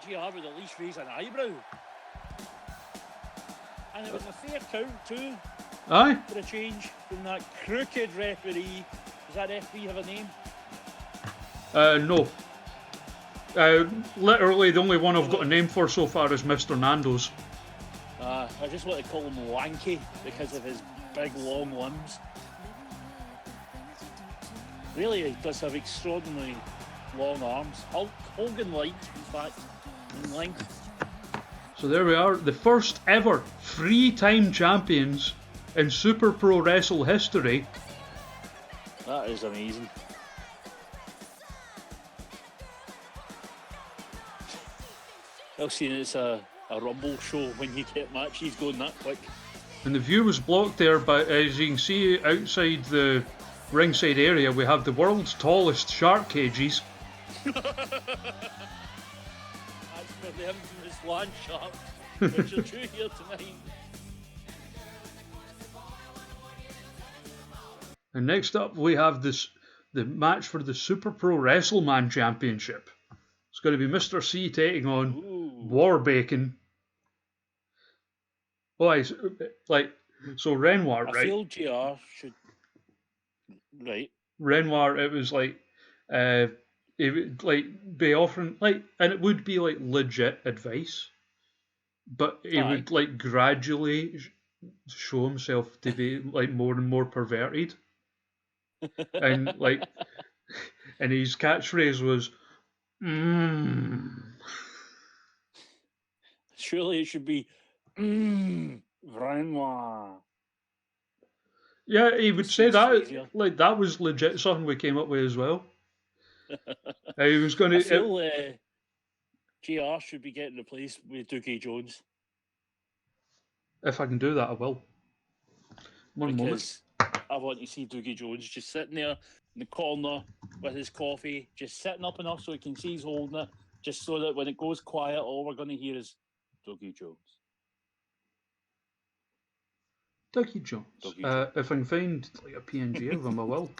GR would at least raise an eyebrow. And it was a fair count too, Aye. for a change from that crooked referee. Does that referee have a name? No. Literally, the only one I've got a name for so far is Mr. Nando's. I just want to call him Lanky because of his big long limbs. Really, he does have extraordinarily long arms. Hulk Hogan-like, in fact, in length. So there we are, the first ever 3-time champions in Super Pro Wrestle history. That is amazing. I've seen it's a Rumble show when you get matches going that quick. And the view was blocked there, but as you can see outside the ringside area, we have the world's tallest shark cages. That's for them from this land shark, which are true here tonight. And next up, we have the match for the Super Pro WrestleMan Championship. It's going to be Mr. C taking on War Bacon. Oh, so Renoir, right? I feel GR should. Right. Renoir, it was like, it would like be offering like, and it would be like legit advice, but he would like gradually show himself to be like more and more perverted, and like, and his catchphrase was, Surely it should be, Renoir. Yeah, he would say that, like, that was legit something we came up with as well. He was going to. I feel GR should be getting replaced with Doogie Jones. If I can do that, I will. One moment. I want to see Doogie Jones just sitting there in the corner with his coffee, just sitting up enough so he can see he's holding it, just so that when it goes quiet, all we're going to hear is Doogie Jones. Dougie Jones. If I can find like a PNG of him, I will.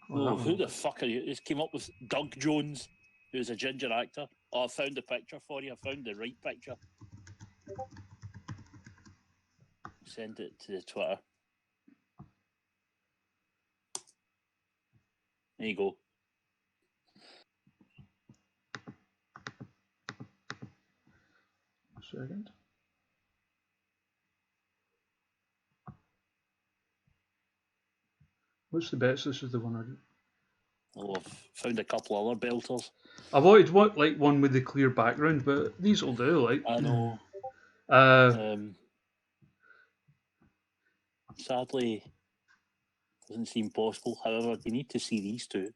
Who the fuck are you? This came up with Doug Jones, who's a ginger actor. Oh, I found the picture for you. I found the right picture. Send it to the Twitter. There you go. A second. What's the bets? This is the one I do. Oh, I've found a couple other belters. I wanted one with the clear background, but these will do. Like I know. Sadly, doesn't seem possible. However, you need to see these two.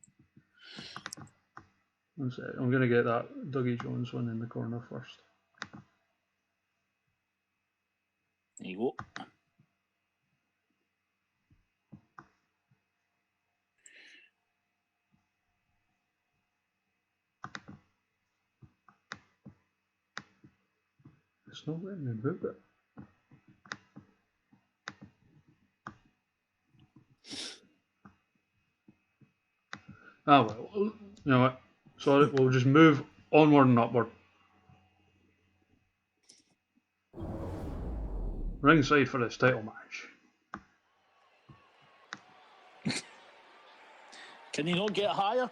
One sec. I'm going to get that Dougie Jones one in the corner first. There you go. It's not letting me move it. Ah well, you know what? Sorry, we'll just move onward and upward. Ringside for this title match. Can you not get higher?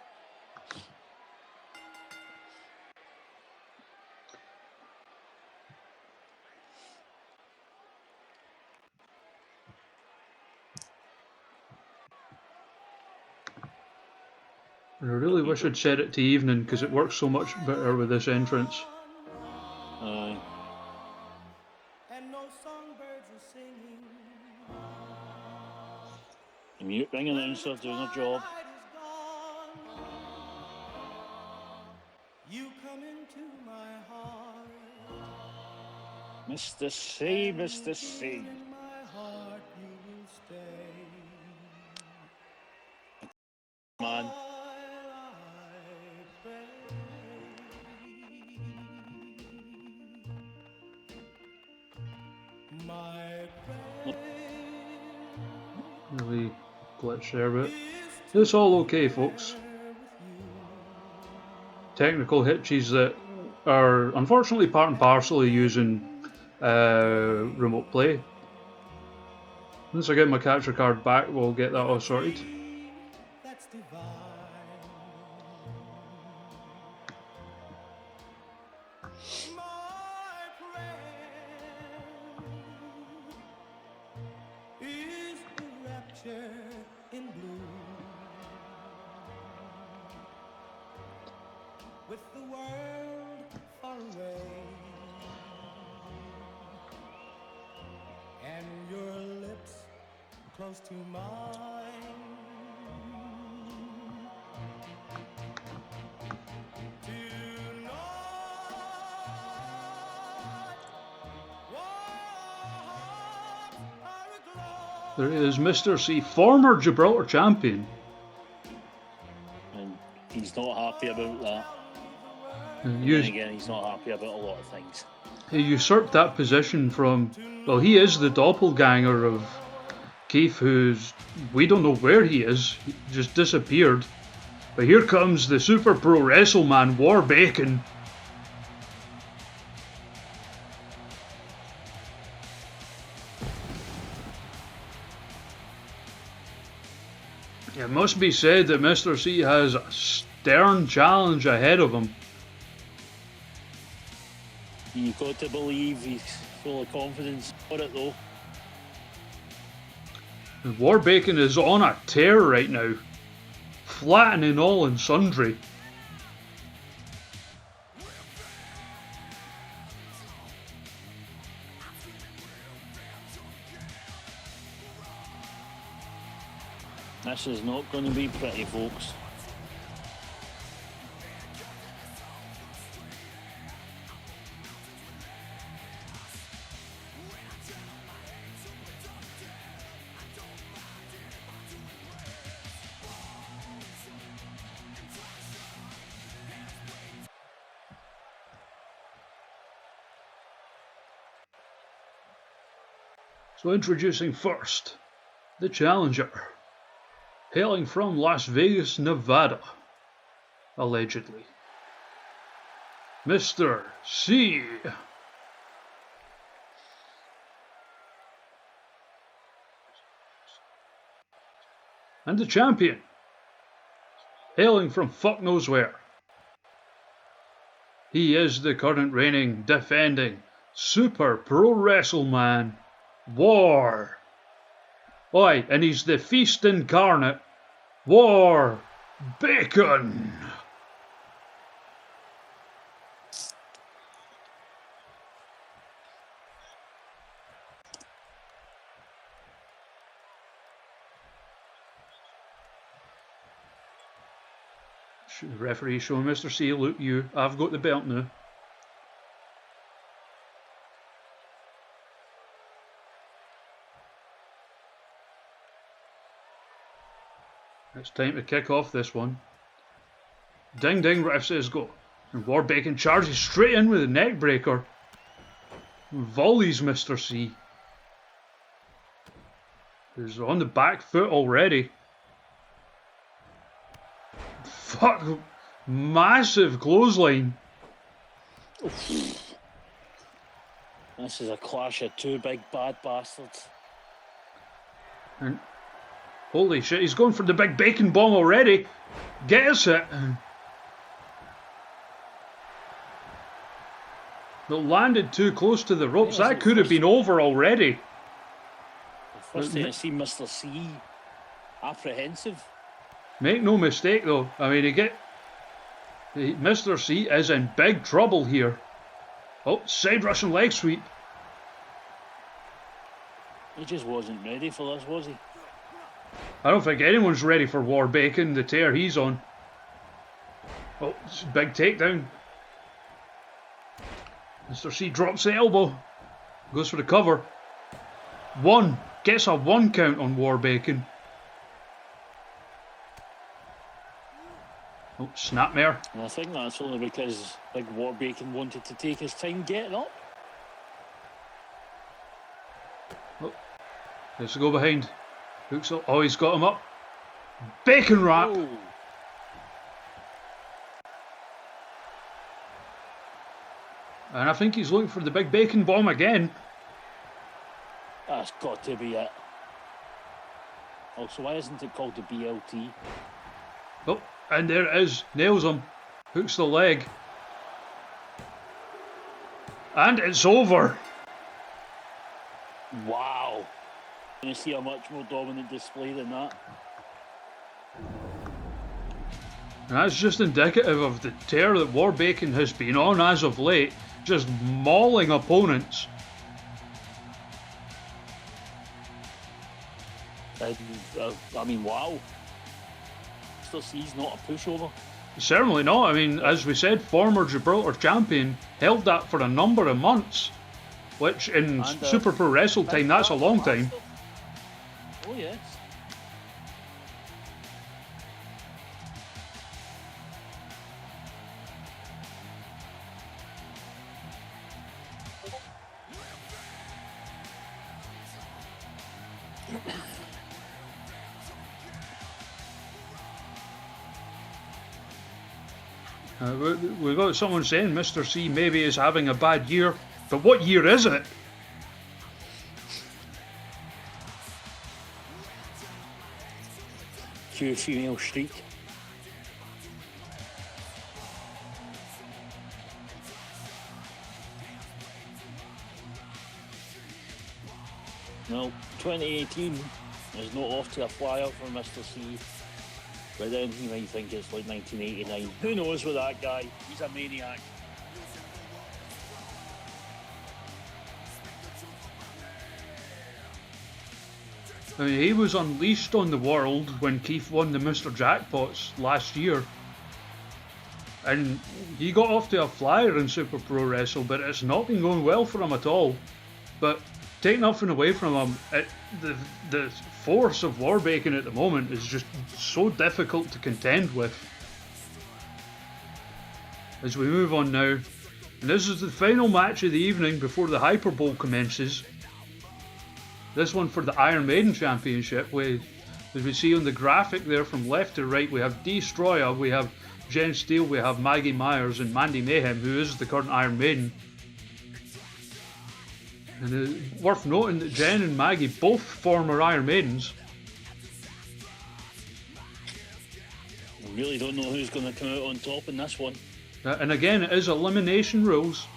I really wish I'd set it to evening because it works so much better with this entrance. Aye. The mute ring announcer doing her job. Mr. C, Mr. C. Man. Really glitch there, but it's all okay, folks. Technical hitches that are unfortunately part and parcel of using remote play. Once I get my capture card back, we'll get that all sorted. With the world far away and your lips close to mine, tonight, There is Mr. C, former Gibraltar champion. And he's not happy about that. And then again, he's not happy about a lot of things. He usurped that position from, well, he is the doppelganger of Keith, who's, we don't know where he is, he just disappeared. But here comes the Super Pro Wrestle man, War Bacon. It must be said that Mr. C has a stern challenge ahead of him. You've got to believe he's full of confidence for it though. War Bacon is on a tear right now, flattening all and sundry. This is not going to be pretty, folks. So introducing first, the challenger, hailing from Las Vegas, Nevada, allegedly, Mr. C. And the champion, hailing from fuck knows where. He is the current reigning, defending, Super Pro Wrestleman, War. Oi, and he's the feast incarnate, War Bacon. The referee showing Mr. C, look, I've got the belt now. It's time to kick off this one. Ding ding, ref says go. And War Bacon charges straight in with a neck breaker. Volleys Mr. C. He's on the back foot already. Fuck, massive clothesline. This is a clash of two big bad bastards. And holy shit, he's going for the big bacon bomb already. Gets it. But landed too close to the ropes. That could have been over already. The first time I see Mr. C apprehensive. Make no mistake though, I mean, Mr. C is in big trouble here. Oh, side Russian leg sweep. He just wasn't ready for this, was he? I don't think anyone's ready for War Bacon, the tear he's on. Oh, big takedown. Mr. C drops the elbow. Goes for the cover. Gets a 1 count on War Bacon. Oh, snapmare. And I think that's only because Big War Bacon wanted to take his time getting up. Oh, let's go behind. Hooks up. Oh, he's got him up. Bacon wrap. Oh. And I think he's looking for the big bacon bomb again. That's got to be it. Also, why isn't it called the BLT? Oh, and there it is. Nails him. Hooks the leg. And it's over. Wow. You see a much more dominant display than that. And that's just indicative of the tear that War Bacon has been on as of late. Just mauling opponents. And, I mean, wow. Mr. C's not a pushover. Certainly not. I mean, as we said, former Gibraltar champion, held that for a number of months, which in Super Pro Wrestle time, that's a long time. Oh yes. We've got someone saying Mr. C maybe is having a bad year, but what year is it? Cue female streak. No, 2018 is not off to a flyer for Mr. C. But then he might think it's like 1989. Who knows with that guy? He's a maniac. I mean, he was unleashed on the world when Keith won the Mr. Jackpots last year. And he got off to a flyer in Super Pro Wrestle, but it's not been going well for him at all. But take nothing away from him, the force of War Bacon at the moment is just so difficult to contend with. As we move on now, and this is the final match of the evening before the Hyperbowl commences. This one for the Iron Maiden Championship. As we see on the graphic there from left to right, we have Destroyer, we have Jen Steele, we have Maggie Myers and Mandy Mayhem, who is the current Iron Maiden. And worth noting that Jen and Maggie, both former Iron Maidens. I really don't know who's going to come out on top in this one. And again, it is elimination rules.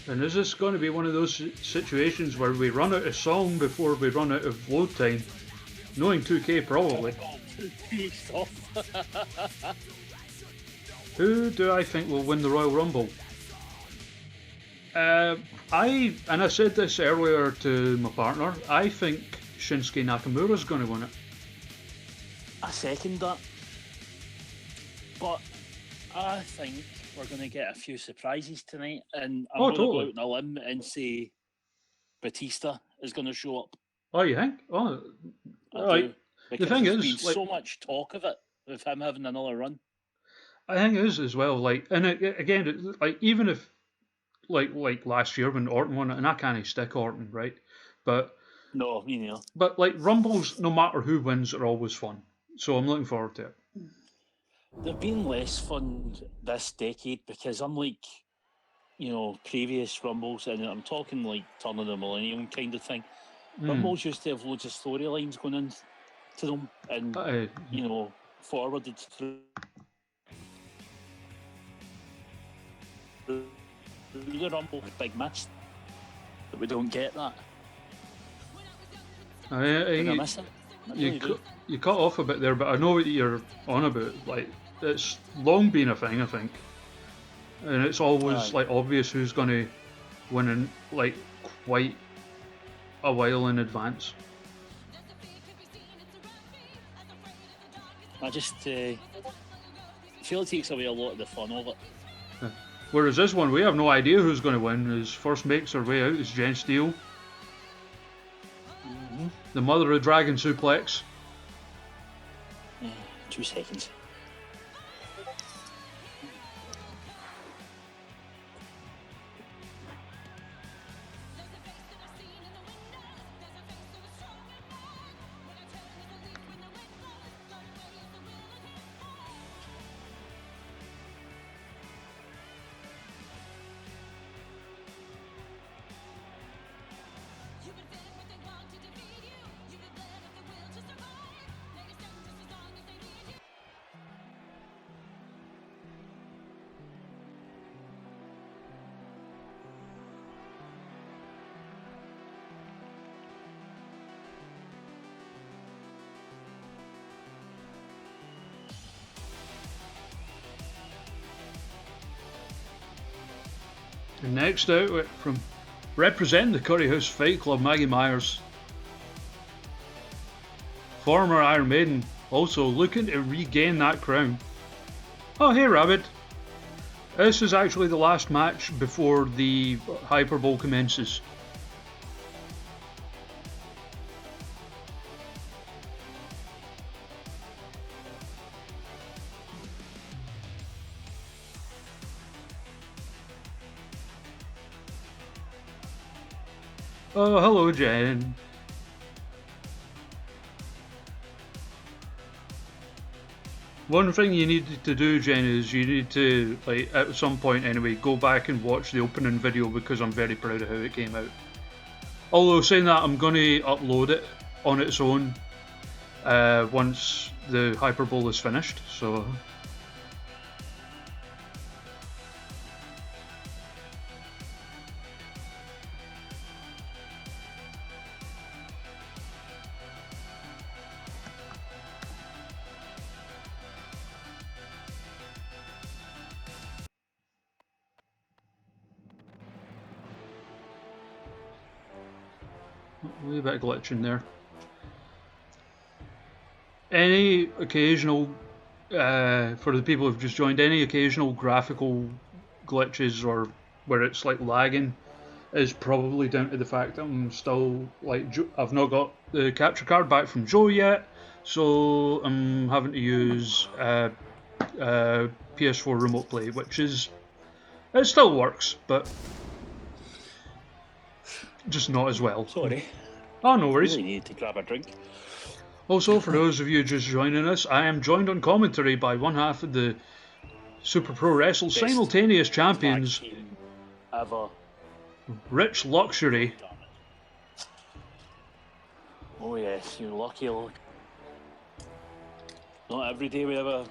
And is this going to be one of those situations where we run out of song before we run out of load time? Knowing 2K, probably. Who do I think will win the Royal Rumble? I said this earlier to my partner, I think Shinsuke Nakamura's going to win it. I second that. But I think we're going to get a few surprises tonight, and I'm going to go out on a limb and say Batista is going to show up. Oh, you think? Oh, right. Because the thing there's is, been like, so much talk of it, of him having another run. I think it is as well. Like, and again, like even if, like last year when Orton won it, and I can't stick Orton, right? But no, me neither. But like Rumbles, no matter who wins, are always fun. So I'm looking forward to it. They've been less fun this decade because unlike, previous Rumbles, and I'm talking like Turn of the Millennium kind of thing, Rumbles used to have loads of storylines going into them and, forwarded through the Rumble with big match. But we don't get that. I miss it. You cut off a bit there, but I know what you're on about. Like, it's long been a thing, I think, and it's always like obvious who's going to win in like quite a while in advance. I just feel it takes away a lot of the fun of it. Whereas this one, we have no idea who's going to win. His first makes her way out is Jen Steele. The mother of Dragon Suplex. 2 seconds. And next out from representing the Curry House Fight Club, Maggie Myers. Former Iron Maiden, also looking to regain that crown. Oh, hey Rabbit. This is actually the last match before the Hyperbowl commences. Oh, hello, Jen. One thing you need to do, Jen, is you need to, like, at some point anyway, go back and watch the opening video because I'm very proud of how it came out. Although, saying that, I'm going to upload it on its own once the Hyperbowl is finished, so... A wee bit of glitching there. Any occasional, for the people who've just joined, any occasional graphical glitches or where it's like lagging is probably down to the fact that I'm still like I've not got the capture card back from Joe yet, so I'm having to use PS4 remote play, which is it still works, but just not as well. Sorry. Oh, no worries. Really need to grab a drink. Also, for those of you just joining us, I am joined on commentary by one half of the Super Pro Wrestle Best simultaneous champions, tag team ever. Rich Luxury. Oh yes, you're lucky. Not every day we have a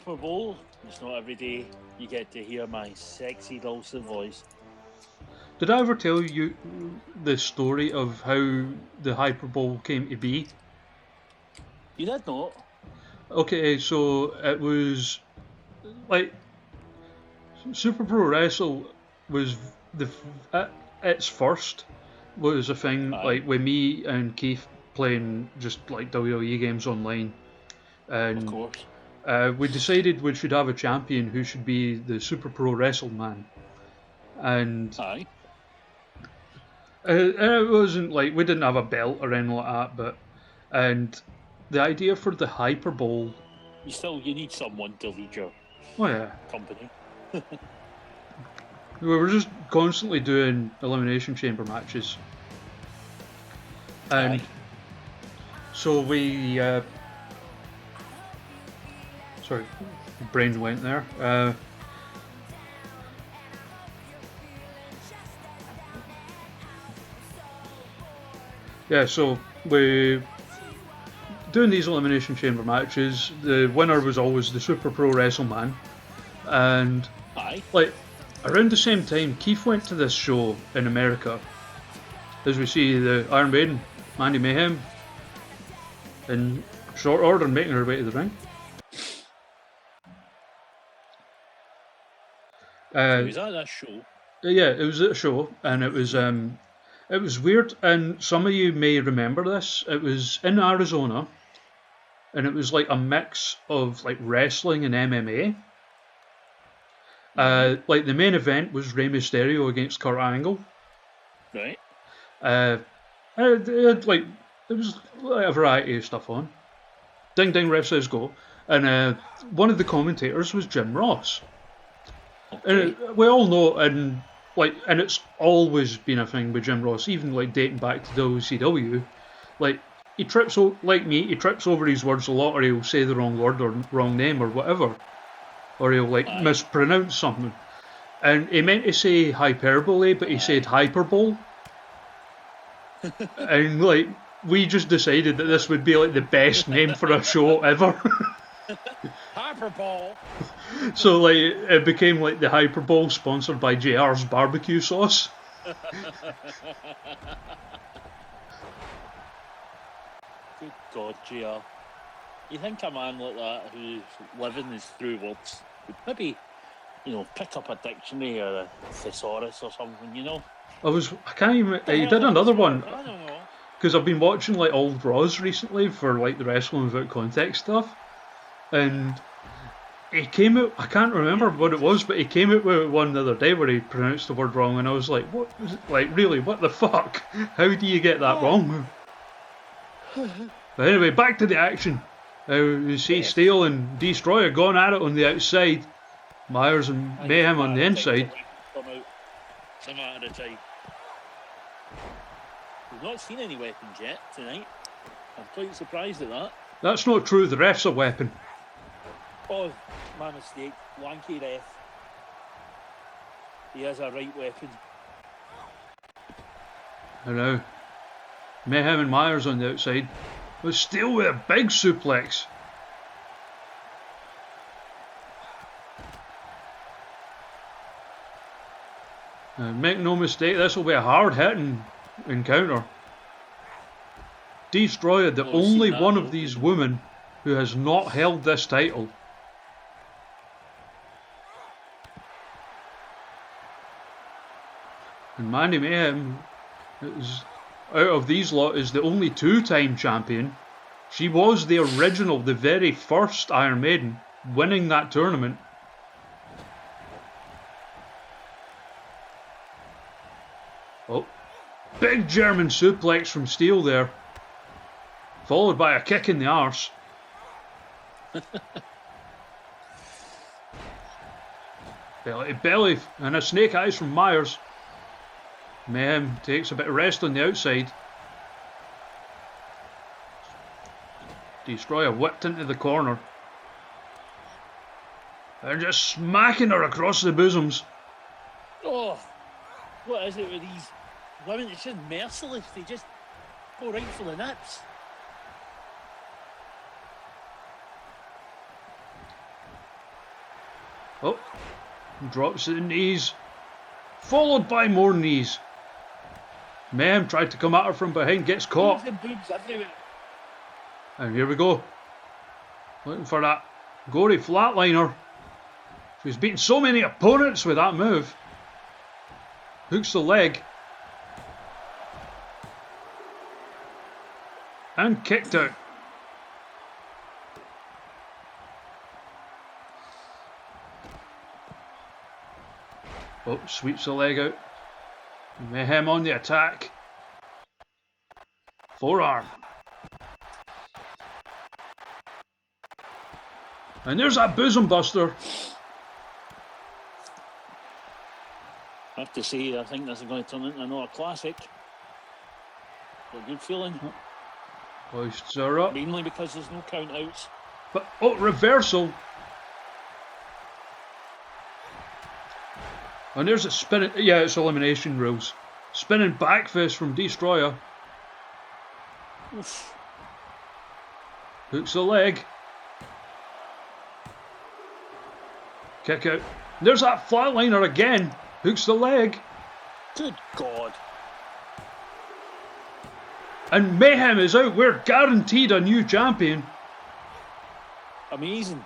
Hyperbowl. It's not every day you get to hear my sexy dulcet voice. Did I ever tell you the story of how the Hyperbowl came to be? You did not? Okay, so it was like Super Pro Wrestle was its first was a thing like with me and Keith playing just like WWE games online, and Of course. we decided we should have a champion who should be the Super Pro Wrestle man, and Aye. it wasn't like we didn't have a belt or anything like that, but and the idea for the Hyperbowl. You need someone to lead your Oh yeah. company. We were just constantly doing Elimination Chamber matches. And Aye. so we... sorry, brain went there. Yeah, so we... doing these Elimination Chamber matches, the winner was always the Super Pro Wrestle Man. And... Aye. like, around the same time, Keith went to this show in America. As we see the Iron Maiden, Mandy Mayhem, in short order making her way to the ring. Was that that show? Yeah, it was at a show, and it was weird. And some of you may remember this. It was in Arizona, and it was like a mix of like wrestling and MMA. Like the main event was Rey Mysterio against Kurt Angle. Right. It was like a variety of stuff on. Ding ding, ref says go. And one of the commentators was Jim Ross. Okay. And we all know, and it's always been a thing with Jim Ross, even like dating back to WCW. Like he trips over his words a lot, or he'll say the wrong word or wrong name or whatever, or he'll mispronounce something. And he meant to say hyperbole, but he said Hyperbowl. And like we just decided that this would be like the best name for a show ever. Hyperbowl. So like it became like the Hyperbowl, sponsored by JR's barbecue sauce. Good God, JR. You think a man like that who's living his through words would maybe, pick up a dictionary or a thesaurus or something, I can't even. He did another one. I don't know. Because I've been watching like old Raws recently for like the Wrestling Without Context stuff, and he came out. I can't remember what it was, but he came out with one the other day where he pronounced the word wrong, and I was like, "What? Like really? What the fuck? How do you get that wrong?" But anyway, back to the action. You see Steel and Destroyer going at it on the outside, Myers and Mayhem on the inside. Come out some at a time. We've not seen any weapons yet tonight. I'm quite surprised at that. That's not true. The ref's a weapon. Oh, my mistake. Lanky ref. He has a right weapon. I know. Mayhem and Myers on the outside. But Steel with a big suplex. Make no mistake, this will be a hard-hitting encounter. Destroyer, the only one of these women who has not held this title. And Mandy Mayhem is out of these lot is the only two-time champion. She was the original, the very first Iron Maiden, winning that tournament. Oh, big German suplex from Steele there, followed by a kick in the arse. Belly to belly and a snake eyes from Myers. Mayhem takes a bit of rest on the outside. Destroyer whipped into the corner. And just smacking her across the bosoms. Oh, what is it with these women? It's just merciless. They just go right for the nips. Oh, drops to the knees. Followed by more knees. Mayhem tried to come at her from behind, gets caught. Boobs everywhere. And here we go. Looking for that gory flatliner. She's beaten so many opponents with that move. Hooks the leg. And kicked out. Oh, sweeps the leg out. Mayhem on the attack. Forearm. And there's that bosom buster. I have to say, I think this is going to turn into another classic. A good feeling. Hoists her up. Mainly because there's no count outs. But, oh, reversal. And there's a spinning, yeah, it's elimination rules. Spinning back fist from Destroyer. Oof. Hooks the leg. Kick out. There's that flatliner again. Hooks the leg. Good God. And Mayhem is out. We're guaranteed a new champion. Amazing.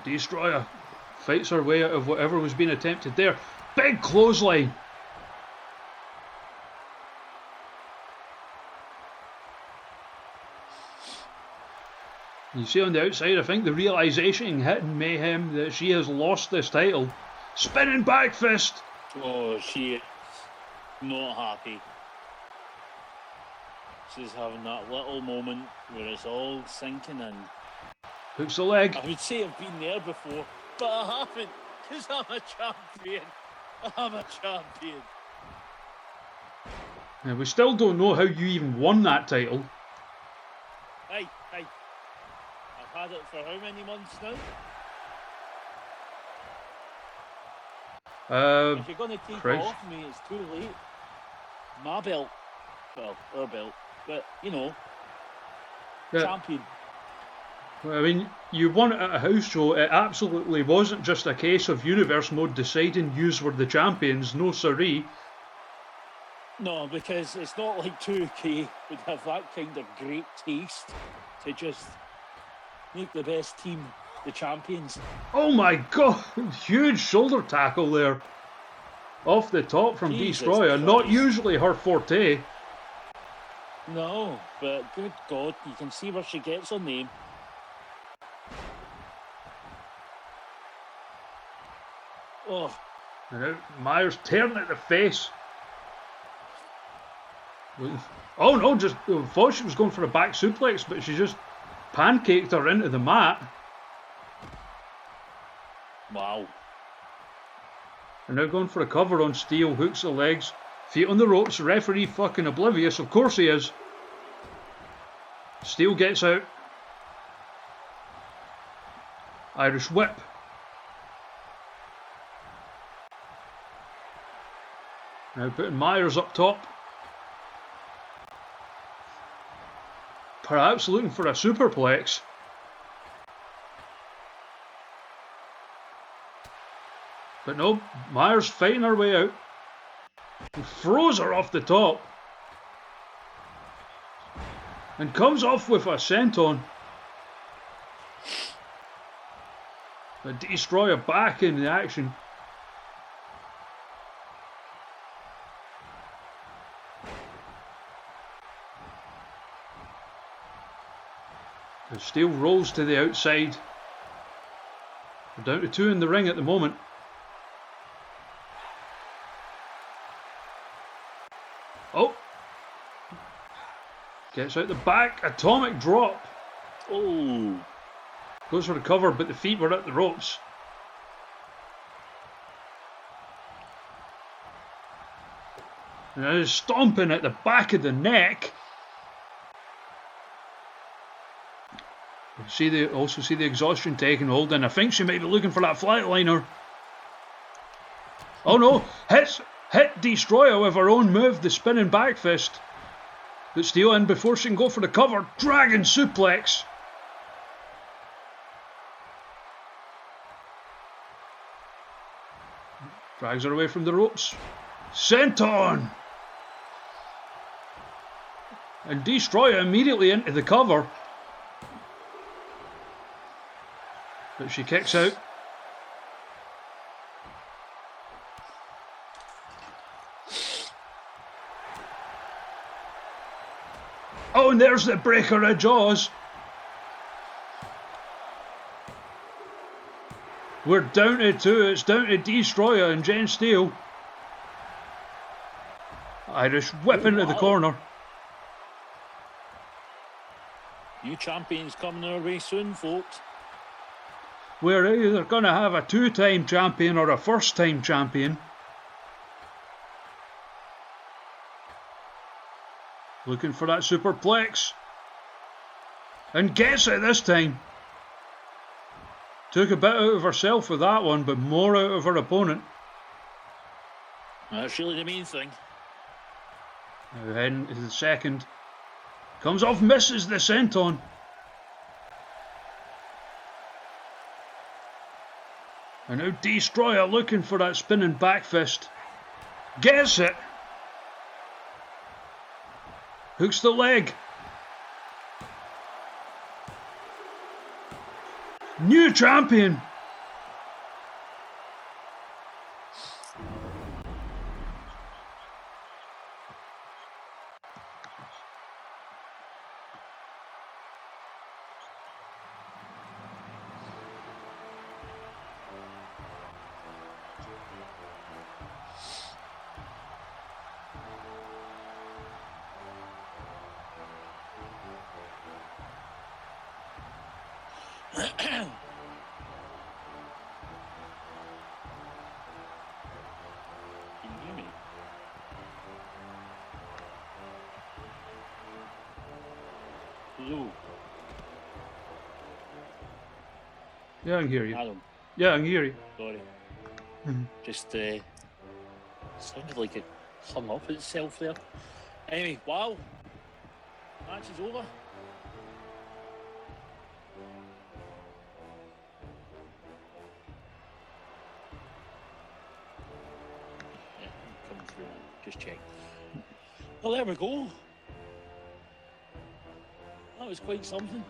Destroyer fights her way out of whatever was being attempted there. Big clothesline. You see on the outside, I think the realisation hitting Mayhem that she has lost this title. Spinning back fist. Oh, she is not happy. She's having that little moment where it's all sinking in. Hooks the leg. I would say I've been there before, but I haven't, because I'm a champion. I'm a champion. And we still don't know how you even won that title. Hey. I've had it for how many months now? If you're going to take it off me, it's too late. My belt. Well, her belt. But, you know, champion. I mean, you won it at a house show. It absolutely wasn't just a case of Universe Mode deciding yous were the champions. No siree. No, because it's not like 2K would have that kind of great taste to just make the best team the champions. Oh my god! Huge shoulder tackle there. Off the top from Jesus Destroyer. Christ. Not usually her forte. No, but good God, you can see where she gets her name. Oh. And now Myers tearing at the face. Oh no, just thought she was going for a back suplex, but she just pancaked her into the mat. Wow. And now going for a cover on Steele, hooks the legs, feet on the ropes, referee fucking oblivious, of course he is. Steele gets out. Irish whip. Now putting Myers up top. Perhaps looking for a superplex. But no, Myers fighting her way out. And throws her off the top. And comes off with a senton. The Destroyer back in the action. The Steel rolls to the outside. We're down to 2 in the ring at the moment. Oh! Gets out the back. Atomic drop. Oh! Goes for the cover, but the feet were at the ropes. Now stomping at the back of the neck. Also see the exhaustion taking hold, and I think she might be looking for that flatliner. Oh no! Hit Destroyer with her own move, the spinning back fist. But Steel in before she can go for the cover. Dragon suplex. Drags her away from the ropes. Senton! And Destroyer immediately into the cover. But she kicks out. Oh, and there's the breaker of jaws. We're down to 2. It's down to Destroyer and Jen Steele. Irish whip into the corner. New champions coming our way soon, folks. We're either going to have a 2-time champion or a first-time champion. Looking for that superplex. And gets it this time. Took a bit out of herself with that one, but more out of her opponent. That's really the main thing. Now heading to the second. Comes off, misses the senton. And now Destroyer looking for that spinning back fist. Gets it. Hooks the leg. New champion. Can you hear me? Hello, Yeah, I can hear you. Adam. Yeah, I can hear you. Sorry. Mhm. Just sounded like it hung up itself there. Anyway, wow. Match is over. Yeah, coming through now. Just check. Well, there we go. That was quite something.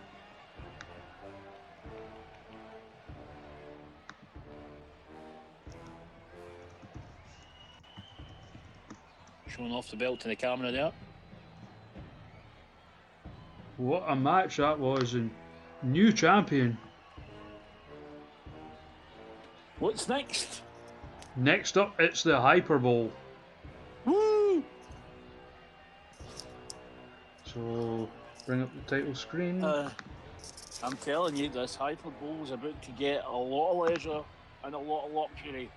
Showing off the belt to the camera there. What a match that was, and new champion. What's next? Next up, it's the Hyperbowl. Woo! So, bring up the title screen. I'm telling you, this Hyperbowl is about to get a lot of leisure and a lot of luxury.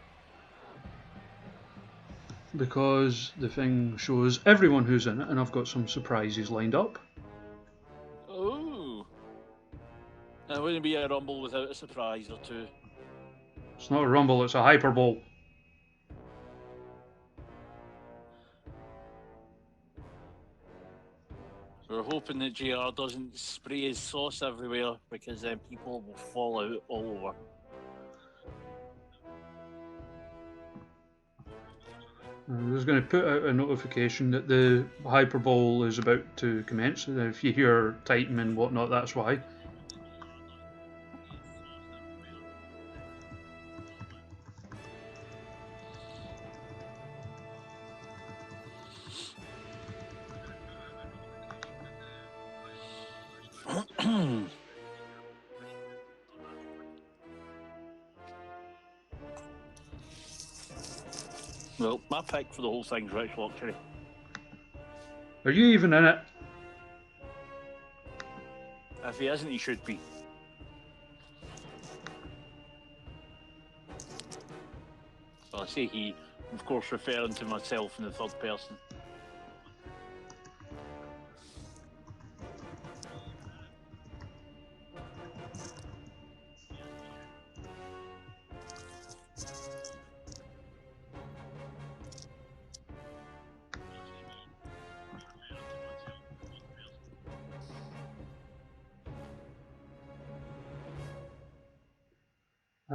Because the thing shows everyone who's in it, and I've got some surprises lined up. Oh! It wouldn't be a Rumble without a surprise or two. It's not a Rumble, it's a Hyperbowl. We're hoping that JR doesn't spray his sauce everywhere because then people will fall out all over. I'm just going to put out a notification that the Hyperbowl is about to commence. If you hear typing and whatnot, that's why. Well, my pick for the whole thing's Rich Luxury. Are you even in it? If he isn't, he should be. Well, I say he, of course, referring to myself in the third person.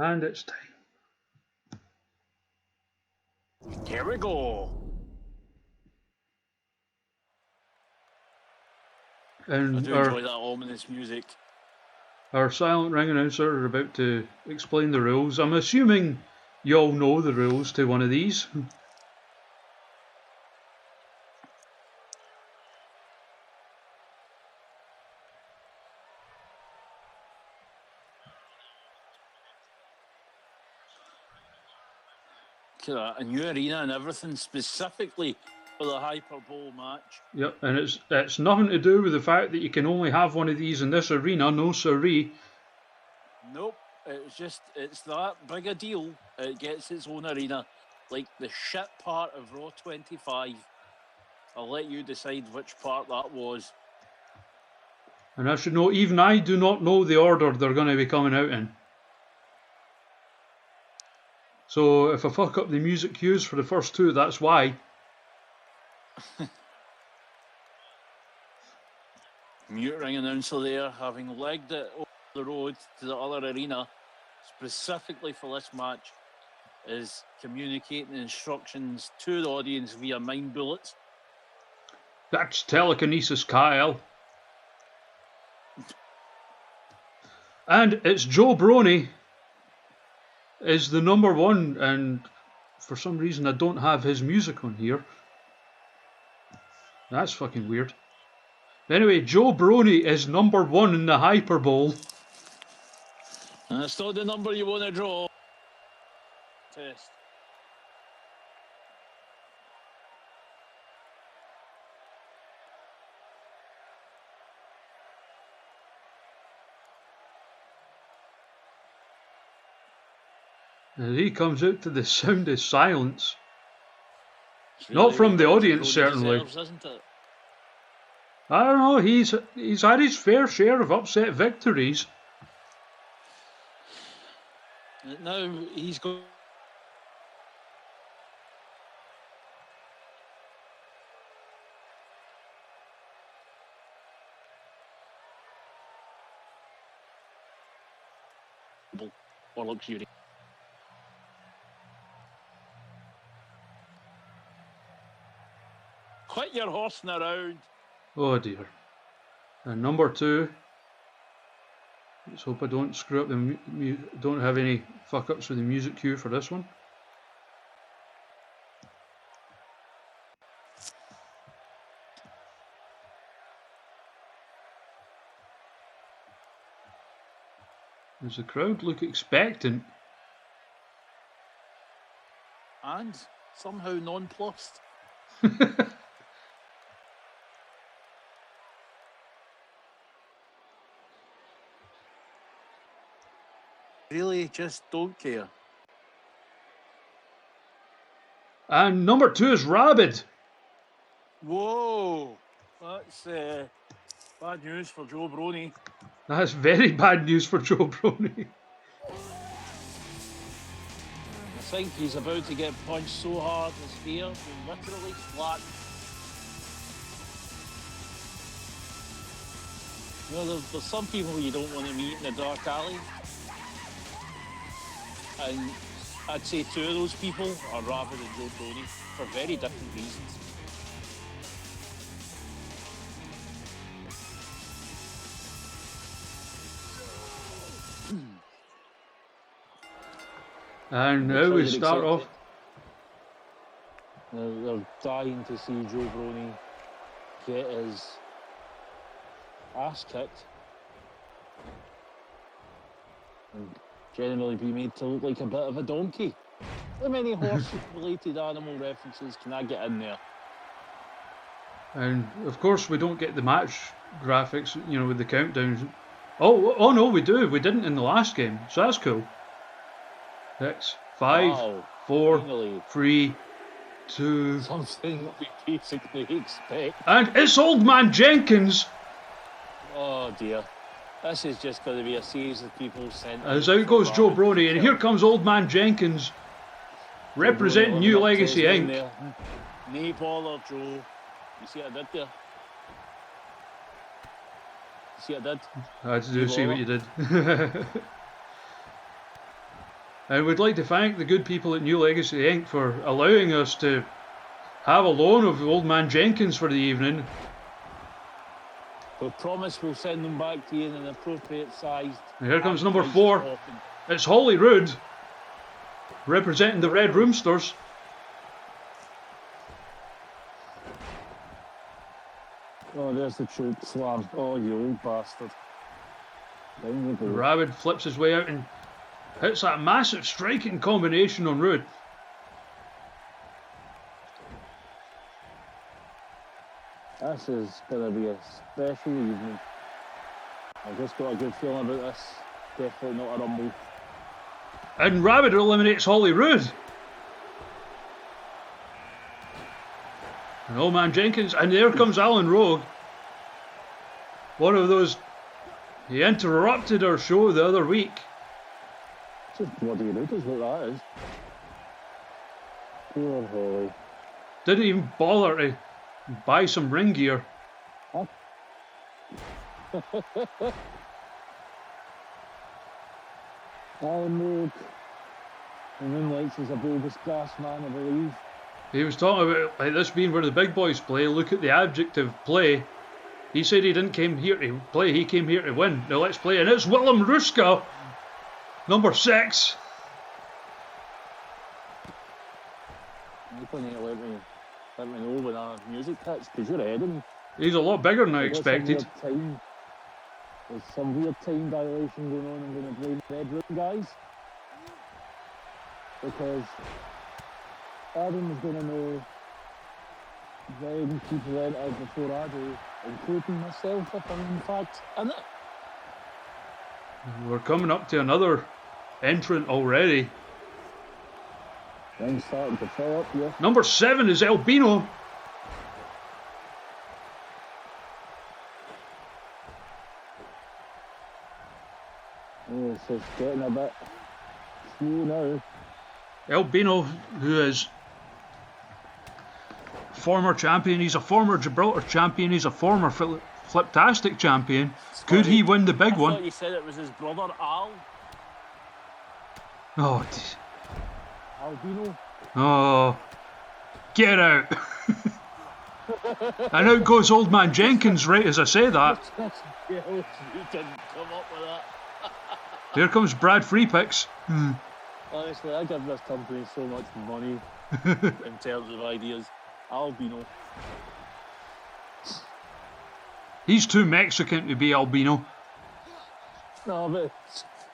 And it's time. Here we go. I And do enjoy that ominous music. our silent ring announcer are about to explain the rules. I'm assuming you all know the rules to one of these. A new arena and everything specifically for the Hyperbowl match. Yep, and it's nothing to do with the fact that you can only have one of these in this arena, no siree. Nope, it's that big a deal. It gets its own arena. Like the shit part of Raw 25. I'll let you decide which part that was. And I should know, even I do not know the order they're going to be coming out in. So if I fuck up the music cues for the first two, that's why. Mute ring announcer there, having legged it over the road to the other arena, specifically for this match, is communicating instructions to the audience via mind bullets. That's telekinesis, Kyle. And it's Joe Brony is the number one, and for some reason I don't have his music on here. That's fucking weird. Anyway, Joe Brony is number one in the Hyperbowl. And it's not the number you want to draw. Test. And he comes out to the sound of silence. It's Not from the what audience, Brody certainly. deserves, isn't it? I don't know, he's had his fair share of upset victories. Now he's got. Or luxury. Quit your horsing around. Oh dear. And number two. Let's hope I don't screw up the don't have any fuck ups with the music cue for this one. Does the crowd look expectant? And somehow nonplussed. Really just don't care. And number two is Rabid. Whoa! That's bad news for Joe Brony. That's very bad news for Joe Brony. I think he's about to get punched so hard his hair will literally flat. You know, there's some people you don't want to meet in a dark alley. And I'd say two of those people are Rabid and Joe Brony for very different reasons. And now we start off. They're dying to see Joe Brony get his ass kicked. and generally be made to look like a bit of a donkey. How many horse-related animal references can I get in there? And of course, we don't get the match graphics, you know, with the countdowns. Oh no, we do. We didn't in the last game, so that's cool. 6, 5, Wow, 4, finally. 3, 2, Something that we basically expect. and it's Old Man Jenkins. Oh dear. This is just going to be a series of people sent. As out goes Joe Brody, and here comes Old Man Jenkins, representing New Legacy Inc. No bother, Joe. You see what I did there? You see what I did? I do see what you did. And we'd like to thank the good people at New Legacy Inc. for allowing us to have a loan of Old Man Jenkins for the evening. We promise we'll send them back to you in an appropriate size. And here comes number 4. It's Holyrood, representing the Red Roomsters. Oh, there's the choke slam. Oh, you old bastard. Down you go. Rabbit flips his way out and hits that massive striking combination on Roode. This is going to be a special evening. I've just got a good feeling about this. Definitely not a rumble. And Rabbit eliminates Holyrood. And Old Man Jenkins, and there comes Alan Rogue. One of those, he interrupted our show the other week. Just bloody rude is what that is. Poor Holly. Didn't even bother to buy some ring gear. Huh? Alan Rogue. And Moonlights is a bogus gas man, I believe. He was talking about like this being where the big boys play. Look at the adjective play. He said he didn't came here to play, he came here to win. Now let's play, and it's Willem Ruska, number 6. You're going to let me know when our music hits, because you're ahead of me. He's a lot bigger than I expected. There's some weird time dilation going on. I'm going to blame Red Room guys, because Adam's going to know when people enter before I do, including myself if I'm in fact in it. We're coming up to another entrant already. I'm starting to fill up here. Number 7 is Albino. Oh, it's just getting a bit slow now. Albino, who is former champion, he's a former Gibraltar champion, he's a former Fliptastic champion. Could he win the big one? I thought you said it was his brother Al. Oh, Albino. oh, get out. And out goes Old Man Jenkins right as I say that. You didn't come up with that. Here comes Brad Freepix. Honestly, I give this company so much money in terms of ideas. Albino. He's too Mexican to be Albino. No, but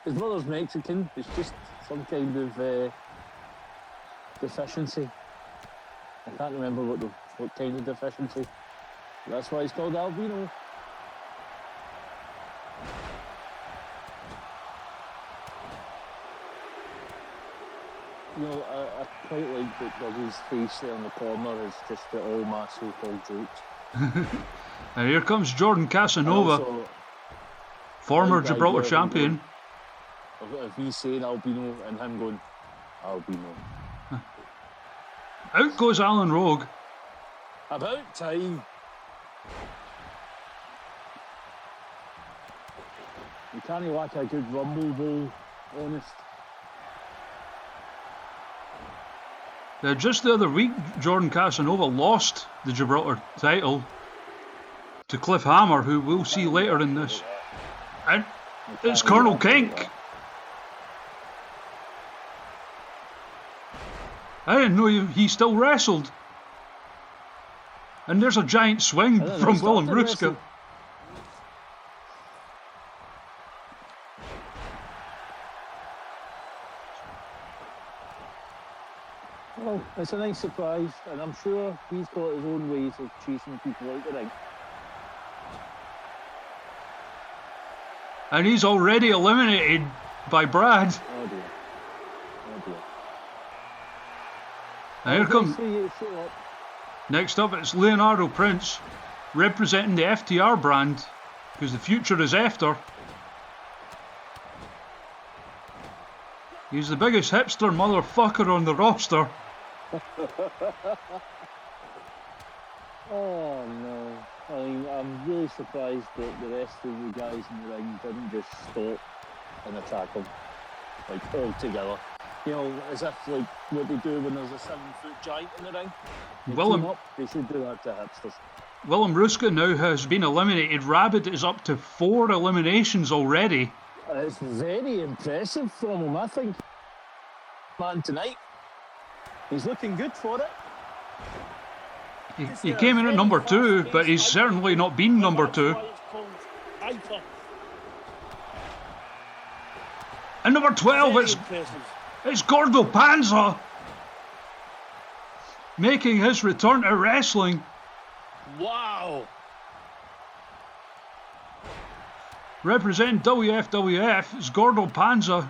his brother's Mexican. It's just some kind of deficiency. I can't remember what kind of deficiency. That's why he's called Albino. You know, I quite like that Dougie's face there in the corner is just the all my so-called jokes. And here comes Jordan Casanova, former Gibraltar champion. If he's saying Albino and him going, Albino. Out goes Alan Rogue. About time. You can't like a good Rumble Bowl, honest. Just the other week, Jordan Casanova lost the Gibraltar title to Cliff Hammer, who we'll see later in this. And it's Colonel Kink. I didn't know he still wrestled. And there's a giant swing from Willem Well, it's a nice surprise, and I'm sure he's got his own ways of chasing people out the ring. And he's already eliminated by Brad. Oh dear. Oh dear. And here comes. Up. Next up, it's Leonardo Prince, representing the FTR brand, because the future is after. He's the biggest hipster motherfucker on the roster. Oh no. I mean, I'm really surprised that the rest of the guys in the ring didn't just stop and attack him, like all together. You know, as if like what they do when there's a 7-foot giant in the ring. They should do that to hipsters. Willem Ruska now has been eliminated. Rabbit is up to 4 eliminations already. It's very impressive from him, I think. Man, tonight, he's looking good for it. He came in at number 2, but he's certainly not been number 2. And number 12, it's Gordo Panza making his return to wrestling. Wow! Representing WFWF is Gordo Panza.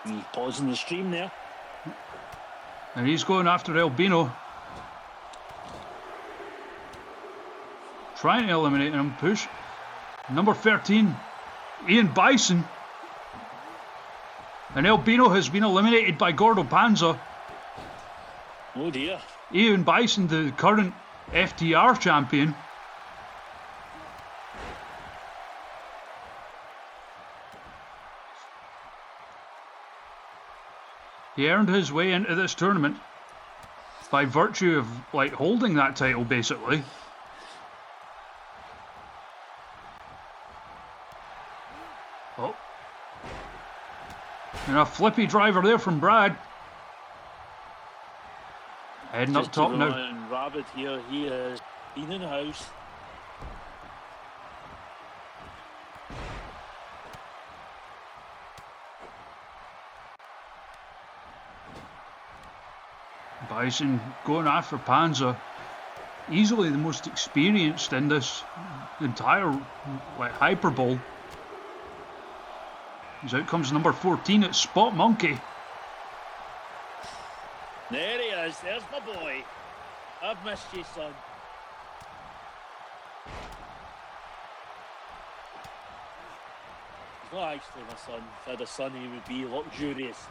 He's pausing the stream there. And he's going after Albino. Trying to eliminate him. Push. Number 13, Ian Bison. And Albino has been eliminated by Gordo Panza. Oh dear. Ian Bison, the current FTR champion. He earned his way into this tournament by virtue of like holding that title, basically. Oh. And a flippy driver there from Brad. Heading up top now. And Rabbit here, he has been in the house. Bison going after Panza. Easily the most experienced in this entire Hyperbowl. As out comes number 14, it's Spot Monkey. There he is, there's my boy. I've missed you, son. He's not actually my son. If I had a son, he would be luxurious.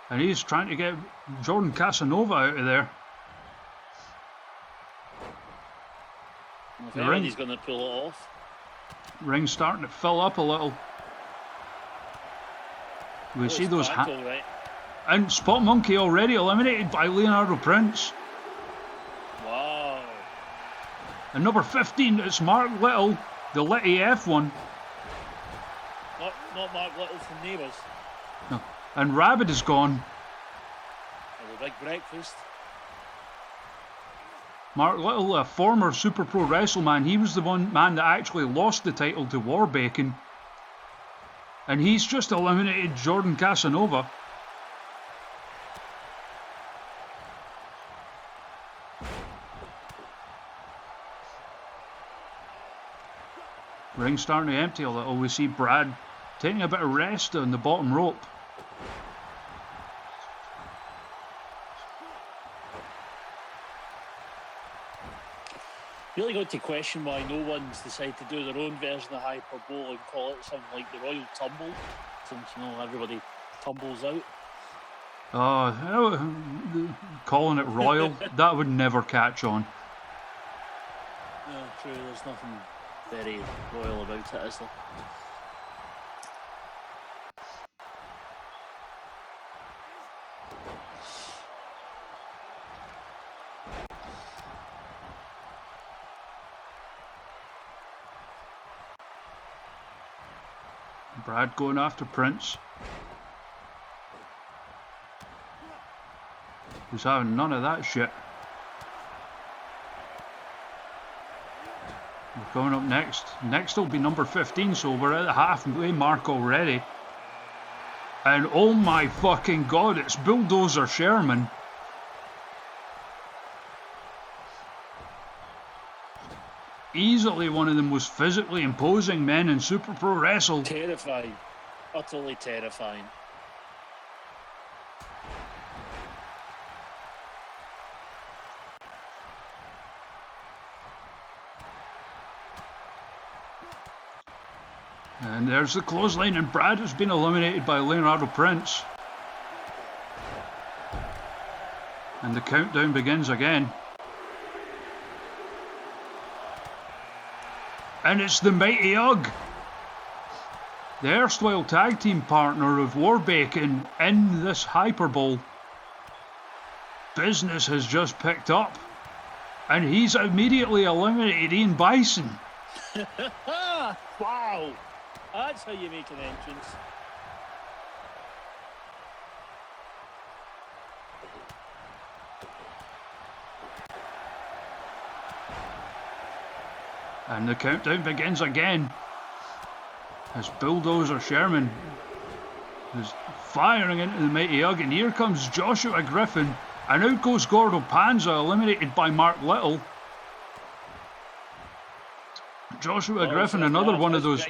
And he's trying to get Jordan Casanova out of there. I think he's going to pull it off. Ring's starting to fill up a little. We see those right. And Spot Monkey already eliminated by Leonardo Prince. Wow. And number 15, it's Mark Little, the Litty F1. Not Mark Little from Neighbours. No. And Rabbit is gone. And the big breakfast. Mark Little, a former Super Pro WrestleMan, he was the one man that actually lost the title to Warbacon. And he's just eliminated Jordan Casanova. Ring starting to empty a little. We see Brad taking a bit of rest on the bottom rope. Really got to question why no one's decided to do their own version of Hyperbowl and call it something like the Royal Tumble, since everybody tumbles out. Calling it Royal, that would never catch on. Yeah, true, there's nothing very royal about it, is there? Brad going after Prince. Who's having none of that shit. coming up next. Next will be number 15, so we're at the halfway mark already. And oh my fucking god, it's Bulldozer Sherman. Easily one of the most physically imposing men in Super Pro Wrestle. Terrifying. Utterly terrifying. And there's the clothesline, and Brad has been eliminated by Leonardo Prince. And the countdown begins again. And it's the Mighty Ugg, the erstwhile tag team partner of Warbacon in this Hyperbowl. Business has just picked up, and he's immediately eliminated Ian Bison. Wow, that's how you make an entrance. And the countdown begins again as Bulldozer Sherman is firing into the Mighty Ugg, and here comes Joshua Griffin, and out goes Gordo Panza, eliminated by Mark Little. Joshua Griffin, another one of those.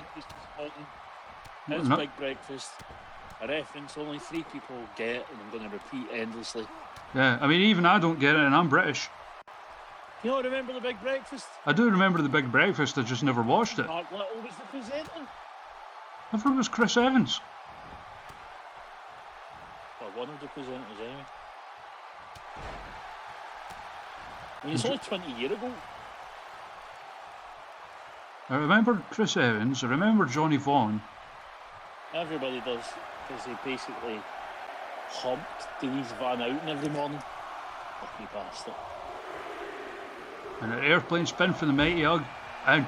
It's Big Breakfast, a reference only 3 people get, and I'm going to repeat endlessly. Yeah, I mean, even I don't get it, and I'm British. You don't remember the Big Breakfast? I do remember the Big Breakfast, I just never watched it. Mark Little was the presenter. I thought it was Chris Evans. Well, one of the presenters, anyway. I mean, it's only 20 years ago. I remember Chris Evans, I remember Johnny Vaughan. Everybody does, because he basically humped Denise Van Outen every morning. Lucky bastard. And an airplane spin for the Mighty Ugg, and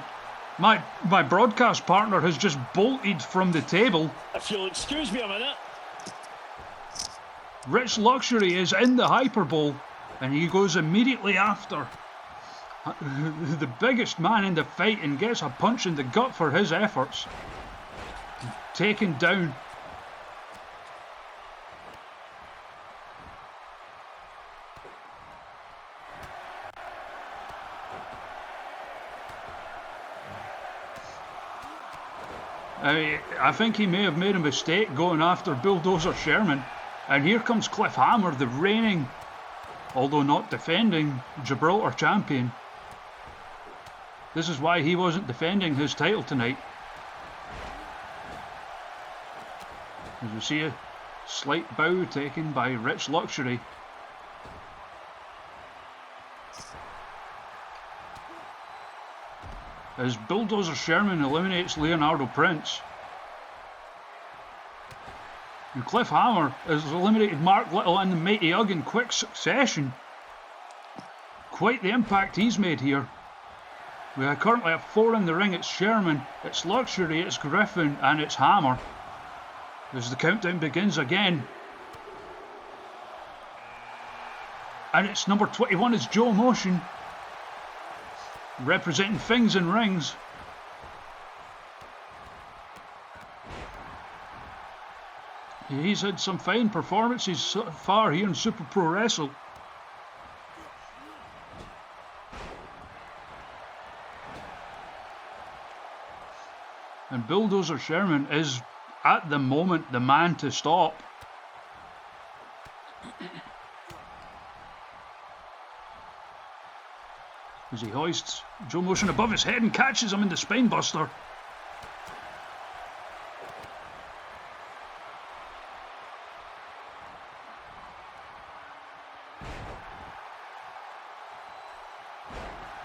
my broadcast partner has just bolted from the table. If you'll excuse me a minute. Rich Luxury is in the Hyperbowl, and he goes immediately after the biggest man in the fight and gets a punch in the gut for his efforts. Taken down. I think he may have made a mistake going after Bulldozer Sherman. And here comes Cliff Hammer, the reigning, although not defending, Gibraltar champion. This is why he wasn't defending his title tonight. As you see a slight bow taken by Rich Luxury. As Bulldozer Sherman eliminates Leonardo Prince. And Cliff Hammer has eliminated Mark Little and the Mighty Ugg in quick succession. Quite the impact he's made here. We are currently at 4 in the ring. It's Sherman, it's Luxury, it's Griffin, and it's Hammer. As the countdown begins again. And it's number 21, it's Joe Motion. Representing Things and Rings. He's had some fine performances so far here in Super Pro Wrestle. And Bulldozer Sherman is, at the moment, the man to stop. As he hoists Joe Motion above his head and catches him in the spine buster.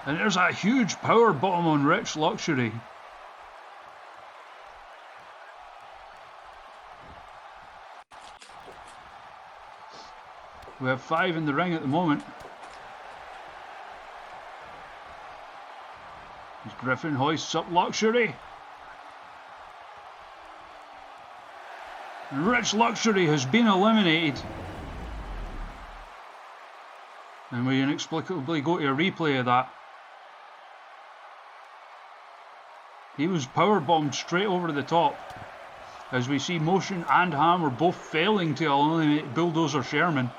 And there's a huge power bottom on Rich Luxury. We have 5 in the ring at the moment. As Griffin hoists up Luxury. And Rich Luxury has been eliminated. And we inexplicably go to a replay of that. He was powerbombed straight over the top. As we see Motion and Hammer both failing to eliminate Bulldozer Sherman.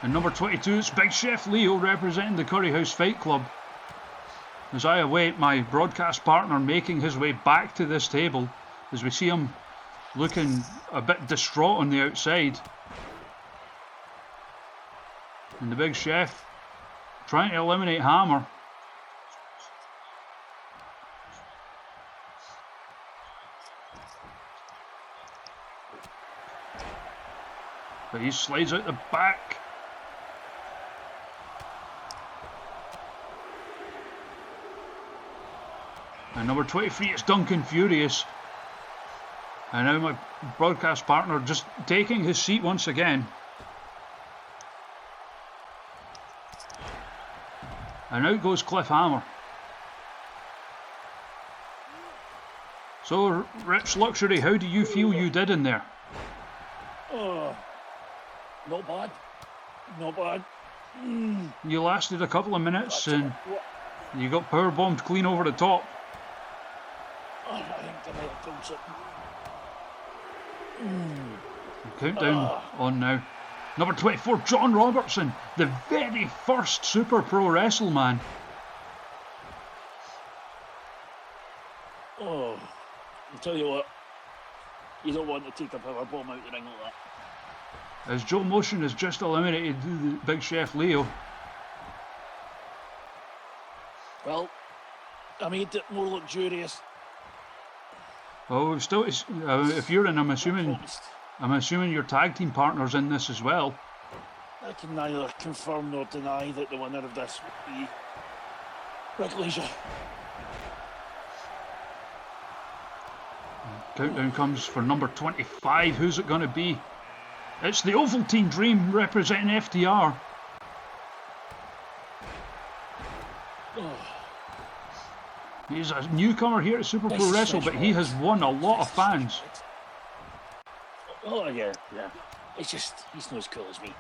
And number 22, it's Big Chef Leo representing the Curry House Fight Club. As I await my broadcast partner making his way back to this table, as we see him looking a bit distraught on the outside. And the Big Chef trying to eliminate Hammer. But he slides out the back. And number 23 is Duncan Furious. And now my broadcast partner just taking his seat once again. And out goes Cliff Hammer. So, Rich Luxury, how do you feel you did in there? Oh, not bad. Not bad. You lasted a couple of minutes and you got powerbombed clean over the top. I think I might have done something. Countdown on now. Number 24, John Robertson, the very first Super Pro Wrestle man. Oh, I'll tell you what, you don't want to take a power bomb out the ring like that. As Joe Motion has just eliminated the Big Chef Leo. Well, I made it more luxurious. Oh, still, if you're in, I'm assuming your tag team partner's in this as well. I can neither confirm nor deny that the winner of this would be Rick Leisure. Countdown comes for number 25. Who's it going to be? It's the Ovaltine Dream representing FTR. He's a newcomer here at Super Pro Wrestle, but he has won a lot of fans. Oh, yeah. It's just, he's not as cool as me.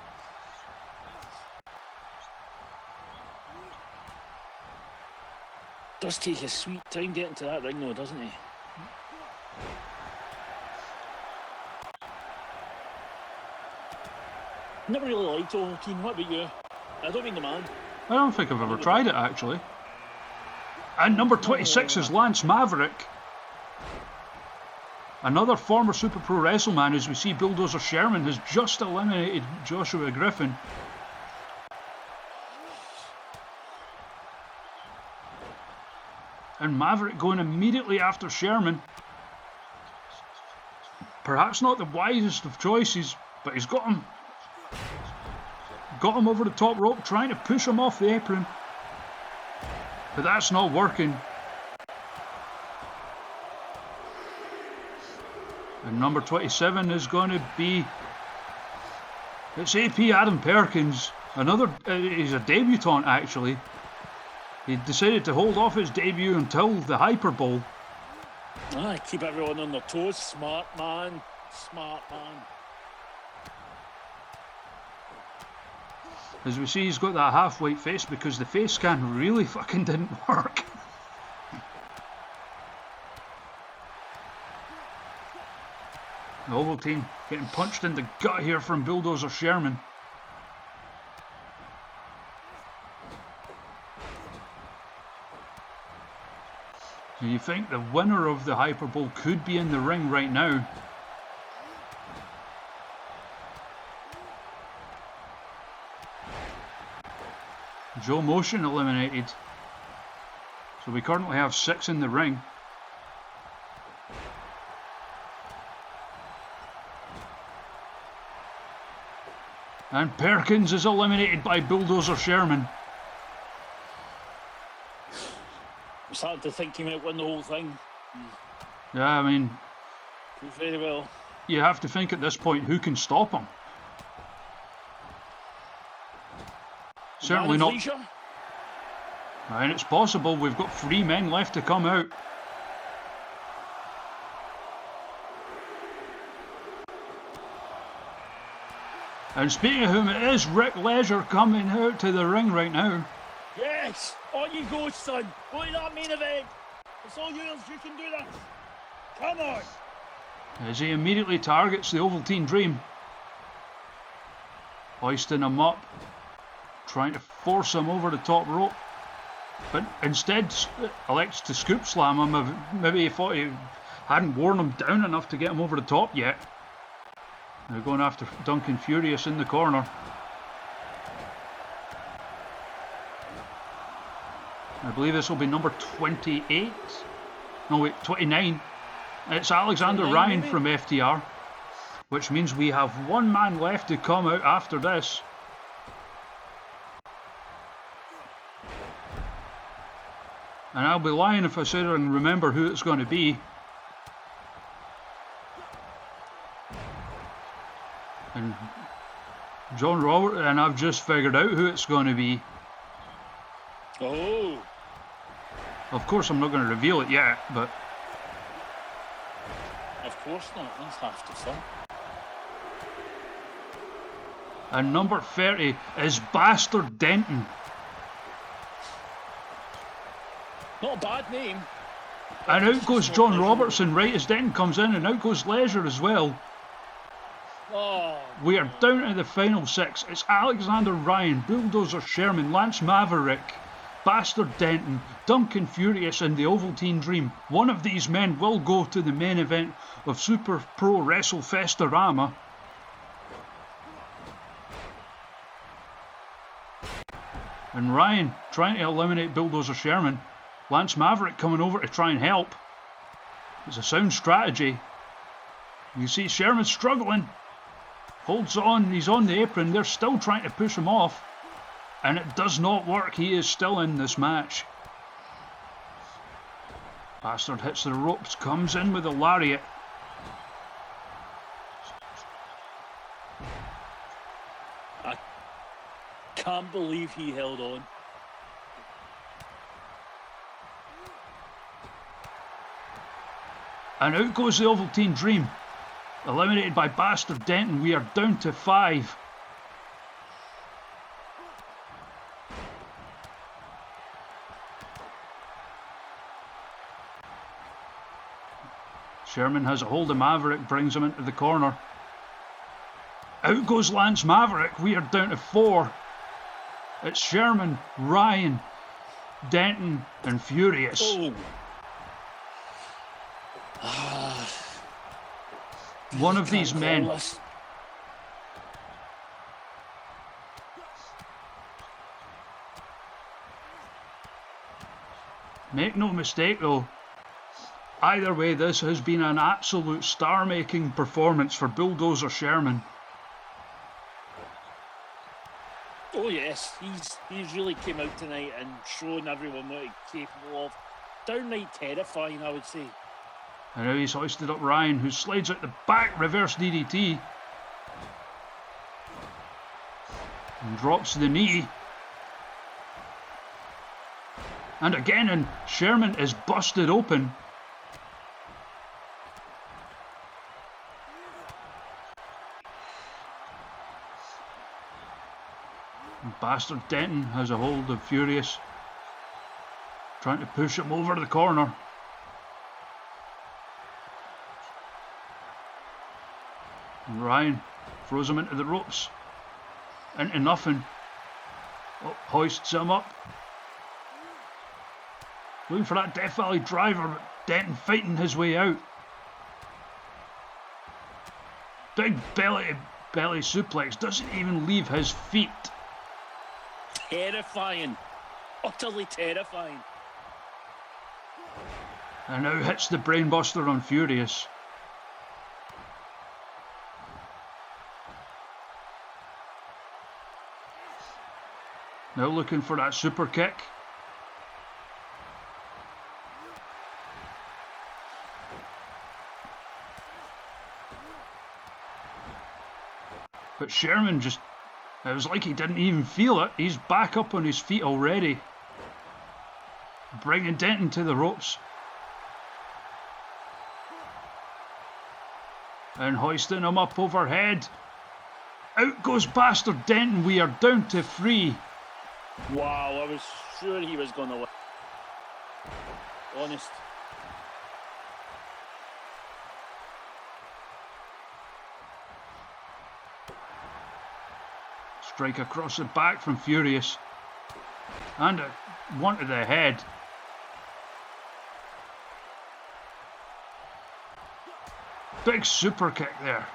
Does take his sweet time getting to that ring though, doesn't he? Never really liked Ovaltine. What about you? I don't mean the man. I don't think I've ever tried it, actually. And number 26 is Lance Maverick. Another former Super Pro Wrestle man, as we see Bulldozer Sherman has just eliminated Joshua Griffin. And Maverick going immediately after Sherman. Perhaps not the wisest of choices, but he's got him. Got him over the top rope, trying to push him off the apron. But that's not working. And number 27 is going to be... It's AP Adam Perkins. He's a debutant, actually. He decided to hold off his debut until the Hyperbowl. Keep everyone on their toes. Smart man. Smart man. As we see, he's got that half-white face because the face scan really fucking didn't work. The Ovaltine getting punched in the gut here from Bulldozer Sherman. Do you think the winner of the Hyperbowl could be in the ring right now? Joe Motion eliminated. So we currently have 6 in the ring. And Perkins is eliminated by Bulldozer Sherman. I'm starting to think he might win the whole thing. Yeah, I mean... Very well. You have to think at this point, who can stop him? Certainly not. And it's possible. We've got 3 men left to come out. And speaking of whom, it is Rick Leisure coming out to the ring right now. Yeah! Yes! On you go, son! Go to that main event! It's all yours, you can do this! Come on! As he immediately targets the Ovaltine Dream. Hoisting him up. Trying to force him over the top rope. But instead elects to scoop slam him. Maybe he thought he hadn't worn him down enough to get him over the top yet. Now going after Duncan Furious in the corner. I believe this will be number 28. No wait, 29. It's Alexander Ryan from FTR. Which means we have one man left to come out after this. And I'll be lying if I sit there and remember who it's going to be. And John Robert, and I've just figured out who it's going to be. Oh. Of course, I'm not going to reveal it yet, but. Of course not, that's half the fun. And number 30 is Bastard Denton. Not a bad name. And out goes John Robertson right as Denton comes in, and out goes Leisure as well. Oh, we are down to the final 6. It's Alexander Ryan, Bulldozer Sherman, Lance Maverick, Bastard Denton, Duncan Furious and the Ovaltine Dream. One of these men will go to the main event of Super Pro Wrestle Festorama. And Ryan trying to eliminate Bulldozer Sherman. Lance Maverick coming over to try and help. It's a sound strategy. You see Sherman struggling. Holds on, he's on the apron. They're still trying to push him off. And it does not work. He is still in this match. Bastard hits the ropes, comes in with a lariat. I can't believe he held on. And out goes the Ovaltine Dream. Eliminated by Bastard Denton. We are down to 5. Sherman has a hold of Maverick, brings him into the corner. Out goes Lance Maverick. We are down to 4. It's Sherman, Ryan, Denton and Furious. Oh. One of these men. Make no mistake though, either way this has been an absolute star-making performance for Bulldozer Sherman. Oh yes, he's really came out tonight and shown everyone what he's capable of. Downright terrifying, I would say. And now he's hoisted up Ryan, who slides out the back, reverse DDT. And drops the knee. And again, and Sherman is busted open. And Bastard Denton has a hold of Furious, trying to push him over the corner. And Ryan throws him into the ropes. Into nothing. Oh, hoists him up. Looking for that Death Valley driver, but Denton fighting his way out. Big belly suplex, doesn't even leave his feet. Terrifying. Utterly terrifying. And now hits the brainbuster on Furious. Now looking for that super kick. But Sherman just, it was like he didn't even feel it. He's back up on his feet already. Bringing Denton to the ropes. And hoisting him up overhead. Out goes Bastard Denton. We are down to 3. Wow, I was sure he was going to win. Honest. Strike across the back from Furious. And one to the head. Big super kick there.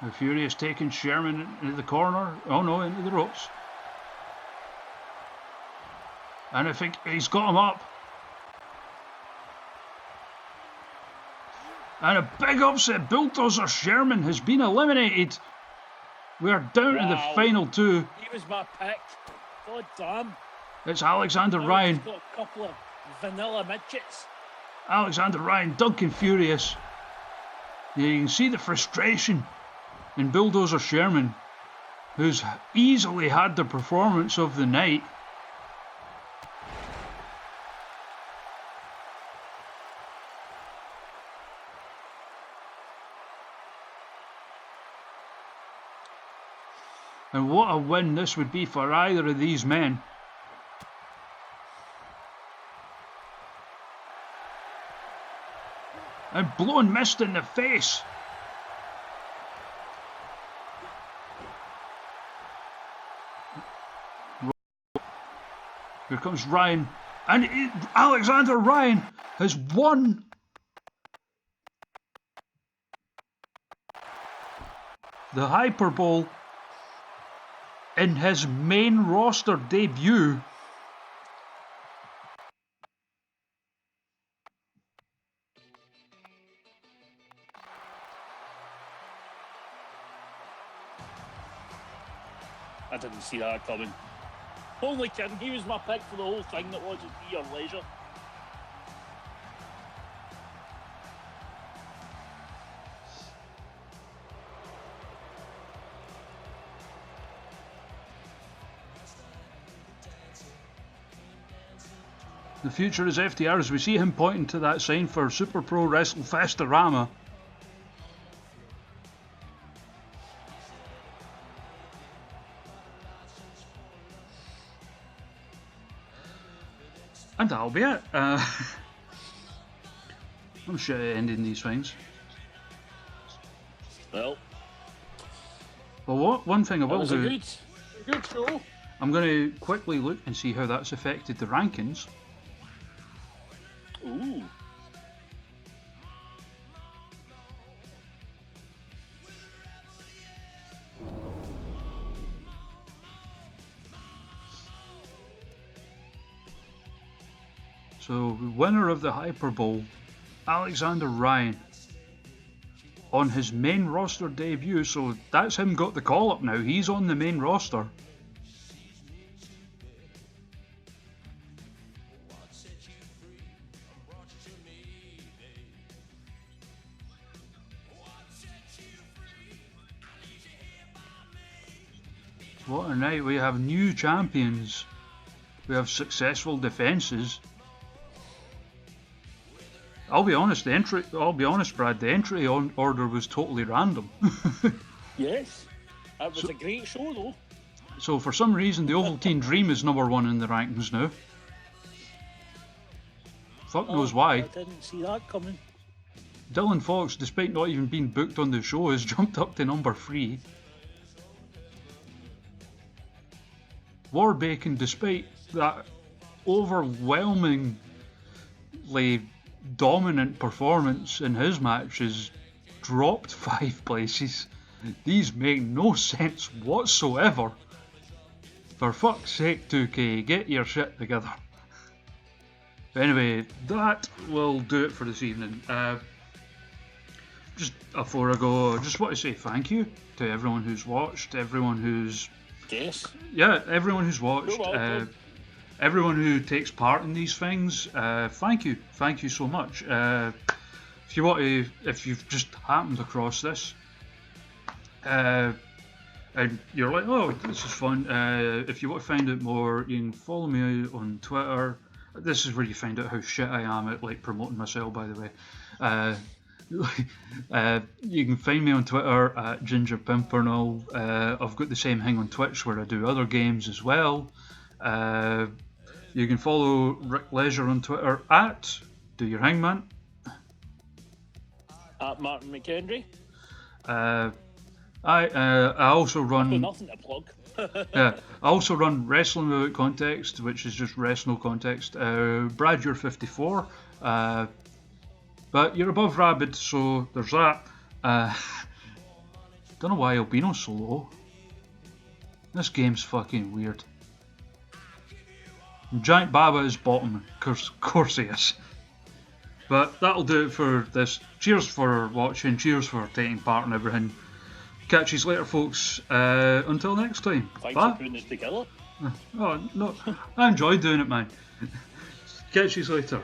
Now Furious taking Sherman into the corner. Oh no, into the ropes. And I think he's got him up. And a big upset. Bulldozer Sherman has been eliminated. We're down to the final two. He was my pick. God damn. It's Alexander Ryan. He's got a couple of vanilla midgets. Alexander Ryan, Duncan Furious. You can see the frustration in Bulldozer Sherman, who's easily had the performance of the night. And what a win this would be for either of these men. And blowing mist in the face. Here comes Ryan. And Alexander Ryan has won. The Hyperbowl in his main roster debut. I didn't see that coming. Only kidding, he was my pick for the whole thing. That wasn't me or leisure. The future is FTR as we see him pointing to that sign for Super Pro Wrestle Festorama. And that'll be it. I'm shit at ending these things. Well, what? One thing I will do. Good show. I'm going to quickly look and see how that's affected the rankings. Ooh. So, winner of the Hyperbowl, Alexander Ryan, on his main roster debut. So that's him got the call up now. He's on the main roster. What a night. We have new champions. We have successful defences. I'll be honest, Brad, the entry order was totally random. Yes. That was a great show though. So for some reason the Ovaltine Dream is number one in the rankings now. Fuck knows why. I didn't see that coming. Dylan Fox, despite not even being booked on the show, has jumped up to number 3. Warbacon, despite that overwhelmingly dominant performance in his matches, dropped 5 places. These make no sense whatsoever. For fuck's sake, 2K, get your shit together. Anyway, that will do it for this evening. Just before I go, I just want to say thank you to everyone who's watched, everyone who's... Yes. Yeah, everyone who's watched, everyone who takes part in these things. Thank you so much. If you've just happened across this, and you're like, oh, this is fun. If you want to find out more, you can follow me on Twitter. This is where you find out how shit I am at like promoting myself, by the way. You can find me on Twitter at Ginger Pimpernel. I've got the same thing on Twitch where I do other games as well. You can follow Rick Leisure on Twitter at Do Your Thing, Man. At Martin McHenry. I also run. Nothing to plug. Yeah, I also run Wrestling Without Context, which is just Wrestle Context. Brad, you're 54, but you're above Rabid, so there's that. Don't know why Albino's so low. This game's fucking weird. Giant Baba is bottom, of course he is. But that'll do it for this. Cheers for watching, cheers for taking part in everything. Catch you later, folks. Until next time. Thanks Bye. for putting this together. Oh, no, I enjoyed doing it, man. Catch you later.